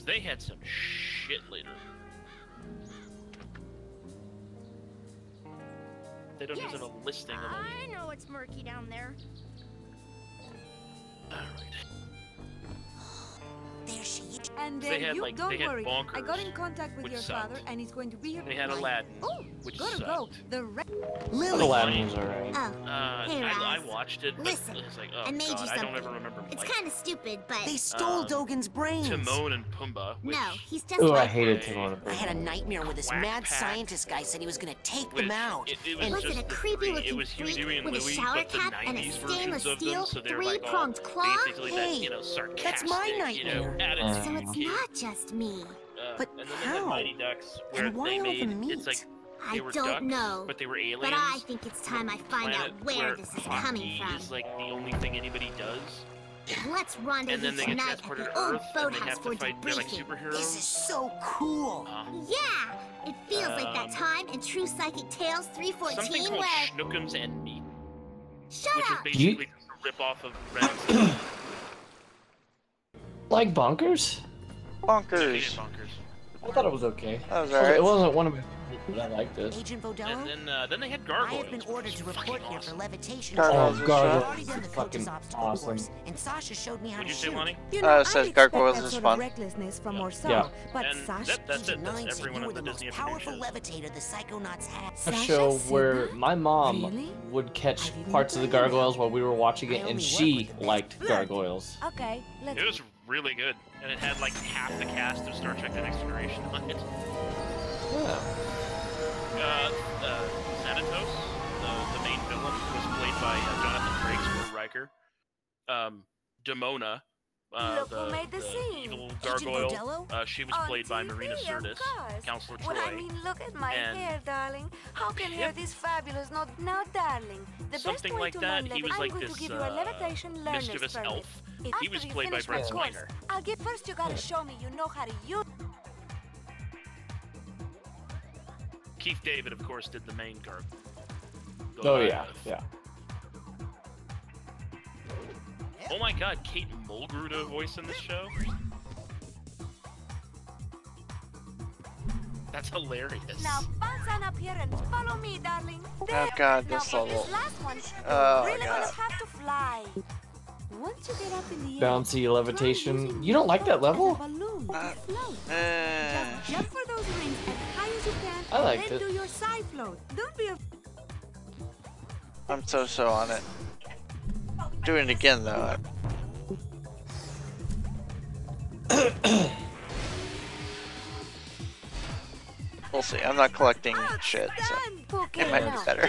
They had some shit later. They don't Yes, have a listing of all. I know it's murky down there. Alright. There she is. And They had, you like, don't they had worry. I got Bonkers, in contact with which your sucked. father, and he's going to be here. They had tonight. Aladdin, Oh, which gotta sucked. go. The Lily. Aladdin was alright. Oh, hey, I Raz. watched it, but Listen, it's like, oh I made you god, I don't something. ever remember. It's like, kind of stupid, but They stole Dogen's brains. Timon and Pumbaa. Which, no, he's just Oh, I like hated Hey. Timon. I had a nightmare where this Quack mad Pack. scientist guy said he was gonna take which them out. It was And Was just it a the creepy three. It looking was freak Huey and with a Louie, shower but the cap and a 90s stainless versions of them, steel so they're like all three-pronged claw? basically Hey, that, you know, sarcastic, that's my you know, nightmare. attitude. So it's kid. not just me. But and then they had how? Mighty Ducks, where And why they all made the meat? it's like I they were don't ducks, know, but they were aliens. but I think it's time I find out planet where this is coming hockey from. is like the only thing anybody does. Let's And rendezvous then they get tonight at transported the to old Earth, and they boathouse have for to fight. They're like debriefing. superheroes. This is so cool. Yeah, it feels like that time in True Psychic Tales Something 314 called where... Schnookums and Meat, Shut which is up! basically just a rip-off of Ren. Like Bonkers? Bonkers. Bonkers. I thought it was okay. That was alright. It wasn't one of my favorites, but I liked it. Agent Vodello, And then they had I Gargoyles. have been ordered to report here for levitation. Gargoyles Oh, is Gargoyles I've fun. already done the is coach's fucking obstacle awesome. course, and Sasha showed me how What'd to you say, shoot. Lonnie? You know, It I'd says expect Gargoyles that is sort fun. of recklessness from Orso, Yeah. but And Sasha... that's it. Agent That's 9 said every one you of were the the Disney most animated powerful shows. levitator the Psychonauts had. A Sasha show said where that? my mom Really? would catch I didn't parts of the know that. gargoyles while we were watching I it, only and work she with the best liked blood. gargoyles. Okay, let's... It was really good, and it had like half the cast of Star Trek: The Next Generation on it. Yeah. Thanatos, the main villain, was played by Jonathan Frakes or Riker. Demona Look who made the scene. evil Agent gargoyle. Modelo? She was played by Marina Sirtis, Counselor Troy. Well, I mean, look at my and hair, darling. How can hair this fabulous? Not now, darling. The something best way like to that. learn He was I'm like going this to give you a levitation learner's mischievous permit. elf. He After was you played by finish Brent my course, Spiner. I'll get first. You gotta show me you know how to use. Keith David, of course, did the main gargoyle. Oh yeah, yeah. Oh my God, Kate Mulgrew to voice in this show. That's hilarious. Now bounce on up here and follow me, darling. There. Oh God, Now this for level. this last one, Oh, you're really God. gonna have to fly. Once you get up in the air, Bouncy levitation. You don't like that level? balloon, float. Eh. Just jump for those rings as high as you can, I liked then it. do your side float. Don't be I'm so on it. Doing it again though. We'll see. I'm not collecting shit, so it might be better.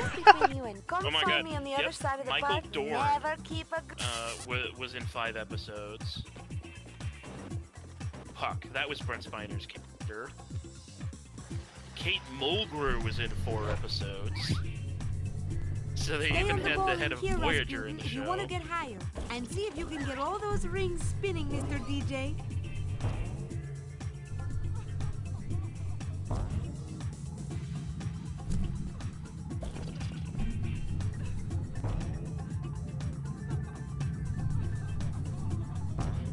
Oh my God, me on the yep. other side of the Michael park. Dorn. Never keep a Was in 5 episodes. Puck, that was Brent Spiner's character. Kate Mulgrew was in 4 episodes. So they even had the head of Voyager in the You show. want to get higher and see if you can get all those rings spinning, Mr. DJ.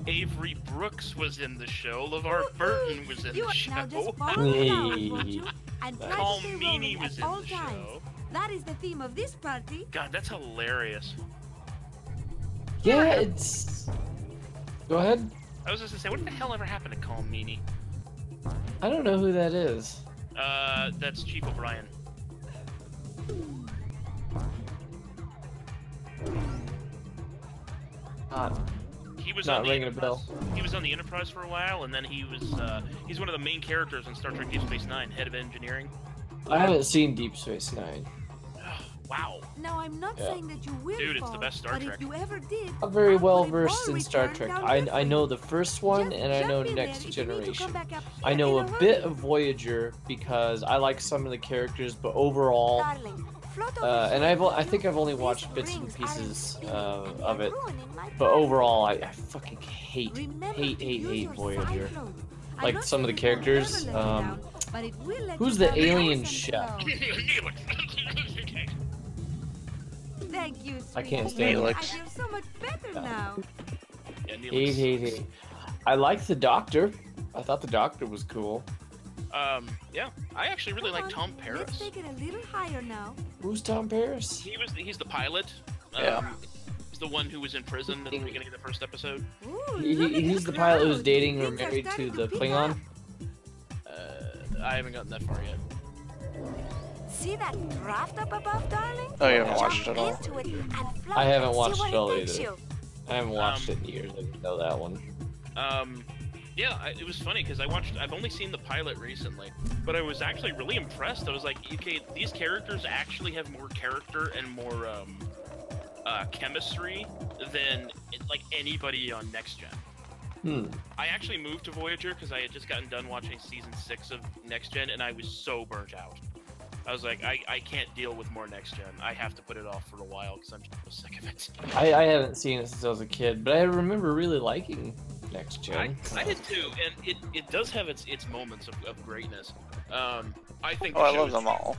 Avery Brooks was in the show. LeVar Burton was in the show. Now just follow the flowers, Hey. won't you? And try Paul to stay Meany rolling was at in all the times. show. That is the theme of this party. God, that's hilarious. Yeah, it's. Go ahead. I was just gonna say, what the hell ever happened to Paul Meany? I don't know who that is. That's Chief O'Brien. He was Not on the ringing a Enterprise. bell. He was on the Enterprise for a while, and then he was he's one of the main characters in Star Trek Deep Space Nine, head of engineering. I haven't seen Deep Space Nine. Wow. Now I'm not Yeah. saying that you will Dude, it's the fall, best Star but Trek. if you ever did, I'm very I'll well put it versed all in Star returned Trek. down I your know way. the first one Just and I know jump in there Next if you need to come Generation. back up I here know in a hurry. bit of Voyager because I like some of the characters, but overall, Darling, float over and here, I think I've only These watched bits and rings pieces aren't spinning, and of they're it. ruining my But party. overall, I fucking hate Remember to use your Voyager. side float. I'm Like not some of the saying it will characters. never let you down, but it will let Who's you the down alien nice and chef? slow. Thank you, I can't sweetie. stand I it. feel so much better now. Yeah, Neelix. Hate. I like the Doctor. I thought the Doctor was cool. Yeah, I actually really like Come Tom on, Paris. Let's take it a little higher now. Who's Tom Paris? He's the pilot. Yeah. He's the one who was in prison at the beginning of the first episode. Ooh, He, look at he's the the pilot who's crowd. dating or Things are married to starting the pick Klingon. up. I haven't gotten that far yet. See that draft up above, darling? Oh, you haven't Jump watched it all? into it and float I haven't and see watched where it all takes either. you. I haven't watched it in years. I didn't know that one. Yeah, it was funny because I've only seen the pilot recently, but I was actually really impressed. I was like, okay, these characters actually have more character and more chemistry than like anybody on Next Gen. I actually moved to Voyager because I had just gotten done watching season 6 of Next Gen, and I was so burnt out. I was like, I can't deal with more Next Gen. I have to put it off for a while because I'm so sick of it. I haven't seen it since I was a kid, but I remember really liking Next Gen. I did too, and it does have its moments of greatness. I think Oh, the I show love is them all.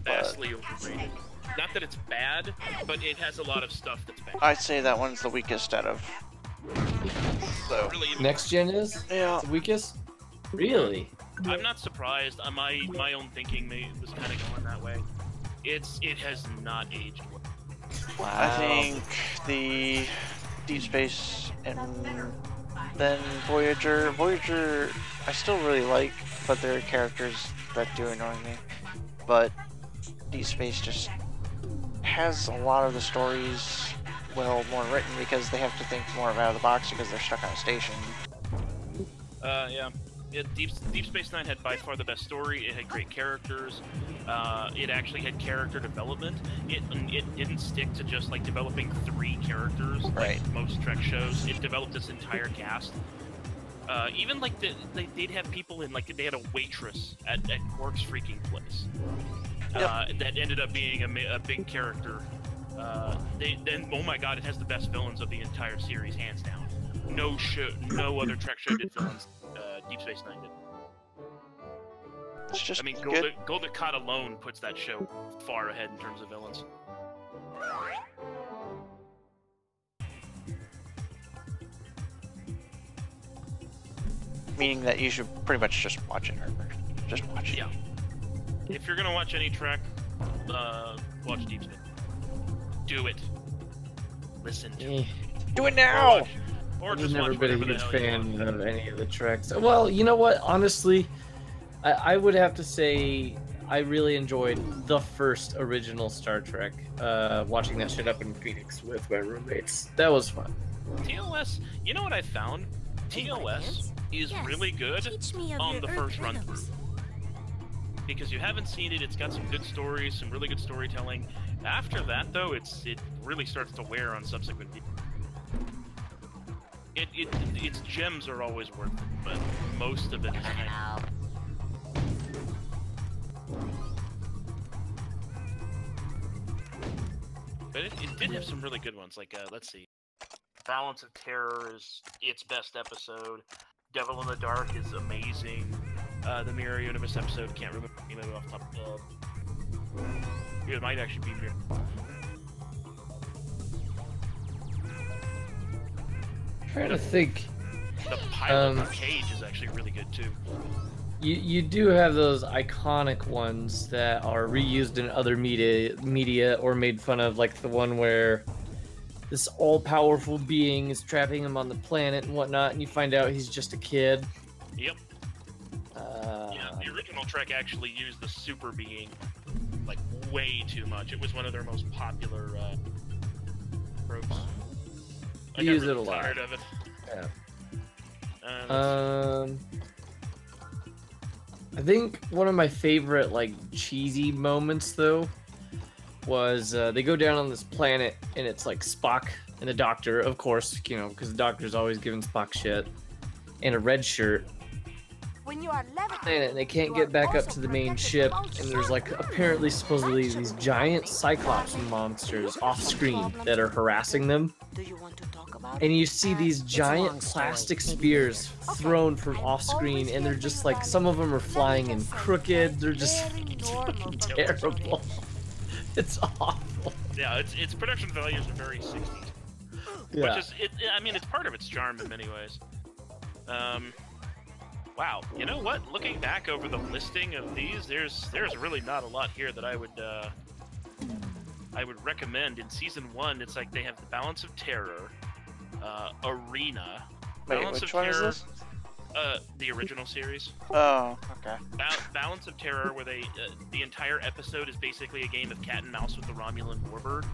vastly overrated. Not that it's bad, but it has a lot of stuff that's bad. I'd say that one's the weakest out of. So. Really, Next Gen is? Yeah. The weakest? Really? I'm not surprised. My own thinking was kind of going that way. It has not aged well. Wow. I think the Deep Space and then Voyager. Voyager, I still really like, but there are characters that do annoy me. But Deep Space just has a lot of the stories more written because they have to think more out of the box because they're stuck on a station. Yeah. Deep Space Nine had by far the best story. It had great characters. It actually had character development. It didn't stick to just like developing 3 characters like most Trek shows. It developed this entire cast. Even like they'd have people in, like they had a waitress at Quark's freaking place that ended up being a big character. Then oh my god, it has the best villains of the entire series, hands down. No other Trek show did villains. Deep Space Nine did. It's just I mean, Golden Cod alone puts that show far ahead in terms of villains. Meaning that you should pretty much just watch it, Herbert. Just watch it. Yeah. If you're gonna watch any Trek, watch Deep Space. Do it. Listen to it. Do it now! Or I've just never watch been a whatever the huge hell you fan want. of any of the Treks. Well, you know what? Honestly, I would have to say I really enjoyed the first original Star Trek. Watching that shit up in Phoenix with my roommates. That was fun. TOS, you know what I found? TOS is really good on the first run through. Because you haven't seen it, it's got some good stories, some really good storytelling. After that, though, it really starts to wear on subsequent videos. Its gems are always worth it, but most of it is kind of... But it did have some really good ones, like, let's see. Balance of Terror is its best episode. Devil in the Dark is amazing. The Mirror Universe episode, can't remember the name of it off the top of the head. It might actually be Mirror. Trying to think. The pilot of Cage is actually really good too. You do have those iconic ones that are reused in other media or made fun of, like the one where this all-powerful being is trapping him on the planet and whatnot, and you find out he's just a kid. Yep. Yeah, the original Trek actually used the super being like way too much. It was one of their most popular tropes. They use it a lot. Tired of it. Yeah. I think one of my favorite like cheesy moments though was they go down on this planet and it's like Spock and the Doctor, of course, you know, because the Doctor's always giving Spock shit, and a red shirt. When you are And they can't get back up to the main ship, and there's like apparently supposedly these giant Cyclops monsters off screen that are harassing them. And you see these giant plastic spears thrown from off screen, and they're just like, some of them are flying in crooked, they're just fucking terrible. It's awful. Yeah, its production values are very 60s. Yeah. Which is, I mean, it's part of its charm in many ways. Wow, you know what? Looking back over the listing of these, there's really not a lot here that I would recommend. In season 1, it's like they have the Balance of Terror, Arena. Wait, Balance which of one Terror, is this? The original series. Oh, okay. Balance of Terror, where the entire episode is basically a game of cat and mouse with the Romulan warbird.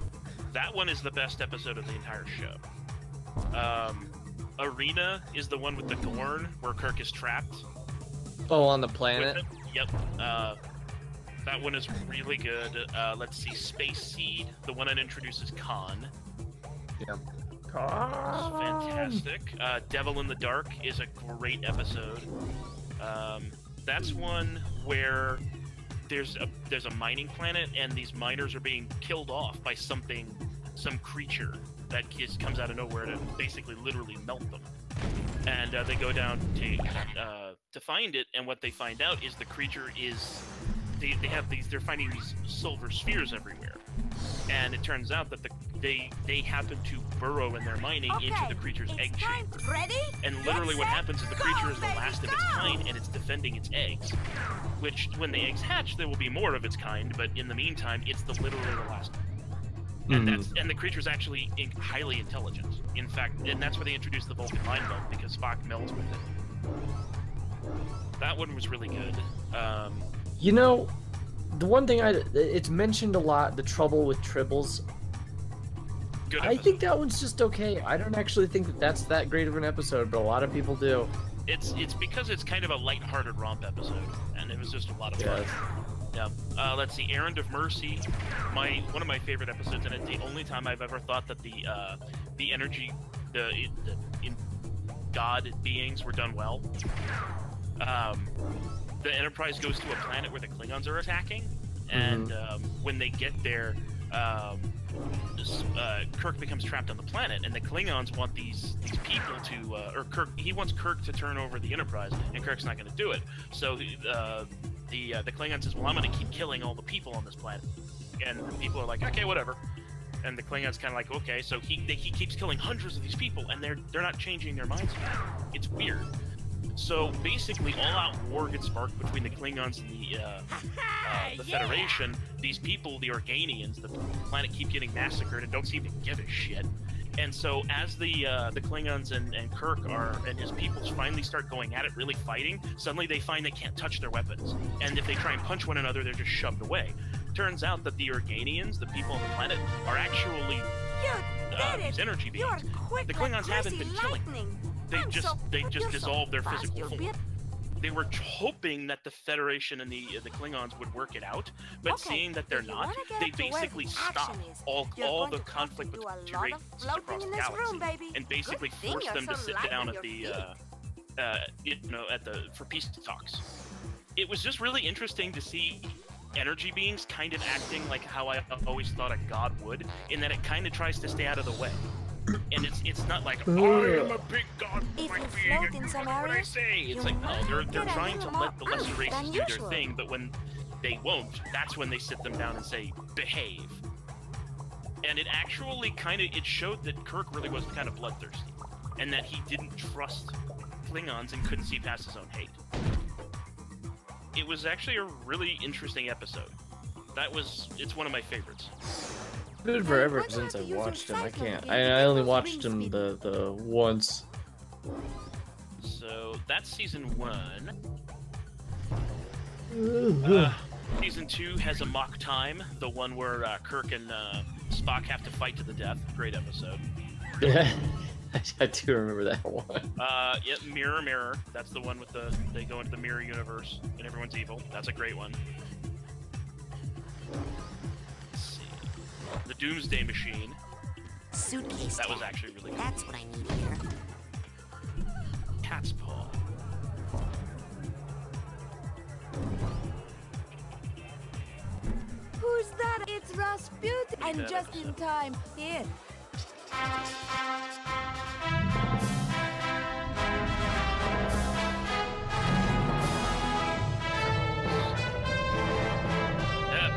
That one is the best episode of the entire show. Arena is the one with the Gorn, where Kirk is trapped. Oh, on the planet? Yep. That one is really good. Let's see, Space Seed, the one that introduces Khan. Yeah. Fantastic. Devil in the Dark is a great episode. That's one where there's a mining planet, and these miners are being killed off by some creature that comes out of nowhere to basically literally melt them. And they go down to find it, and what they find out is the creature is they're finding these silver spheres everywhere, and it turns out that they happen to burrow in their mining into the creature's egg chamber. And literally what happens is the creature is the last of its kind, and it's defending its eggs. Which, when the eggs hatch, there will be more of its kind, but in the meantime, it's literally the last. And the creature's actually highly intelligent. In fact, and that's where they introduced the Vulcan mind meld, because Spock melds with it. That one was really good. You know, the one thing it's mentioned a lot, the trouble with tribbles. Good I think that one's just okay. I don't actually think that's that great of an episode, but a lot of people do. It's because it's kind of a lighthearted romp episode, and it was just a lot of fun. Yeah. Let's see, Errand of Mercy, one of my favorite episodes, and it's the only time I've ever thought that the energy, in God beings were done well. The Enterprise goes to a planet where the Klingons are attacking, and when they get there, Kirk becomes trapped on the planet, and the Klingons want these people to, he wants Kirk to turn over the Enterprise, and Kirk's not going to do it. So the Klingon says, "Well, I'm going to keep killing all the people on this planet," and the people are like, "Okay, whatever." And the Klingons kind of like, "Okay." So he keeps killing hundreds of these people, and they're not changing their minds. It's weird. So basically, all-out war gets sparked between the Klingons and the Federation. These people, the Organians, the planet, keep getting massacred and don't seem to give a shit. And so, as the Klingons and Kirk and his peoples finally start going at it, really fighting, suddenly they find they can't touch their weapons. And if they try and punch one another, they're just shoved away. Turns out that the Organians, the people on the planet, are actually these energy beings. The Klingons haven't been killing them. They just dissolve their physical form. They were hoping that the Federation and the Klingons would work it out, but seeing that they're not, they basically stop all the conflict between two races across the galaxy, and basically force them to sit down at for peace talks. It was just really interesting to see energy beings kind of acting like how I always thought a god would, in that it kind of tries to stay out of the way. And it's not like, I am a big god being, and what I say. It's like, no, they're trying to let the lesser races do their thing, but when they won't, that's when they sit them down and say, behave. And it actually it showed that Kirk really was kind of bloodthirsty, and that he didn't trust Klingons and couldn't see past his own hate. It was actually a really interesting episode. It's one of my favorites. It's been forever since I watched him. I can't. I only watched him the once. So that's season 1. Season 2 has a mock time, the one where Kirk and Spock have to fight to the death. Great episode. Yeah, I do remember that one. Yep, Mirror Mirror. That's the one with they go into the mirror universe and everyone's evil. That's a great one. The Doomsday Machine. Suitcase. That was actually really good. That's what I need here. Cat's Paw. Who's that? It's Rasputin. And just in time. Here.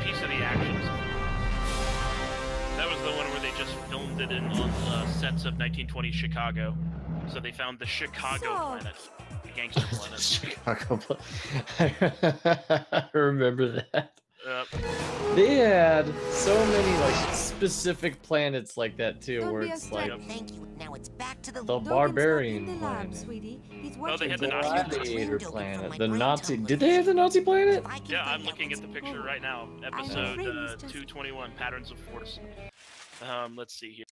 Piece of the action. That was the one where they just filmed it on sets of 1920 Chicago. So they found the Chicago planet, the gangster planet. Chicago planet. I remember that. Yep. They had so many specific planets like that too, where it's like Thank you. Now it's back to the barbarian planet. Oh, they had the Gladiator planet. The Nazi. Did they have the Nazi planet? Yeah, I'm looking at the picture right now. Episode 221, Patterns of Force. Let's see here.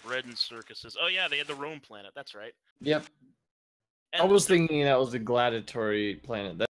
Bread and circuses. Oh yeah, they had the Rome planet. That's right. Yep. I was thinking that was the gladiatory planet.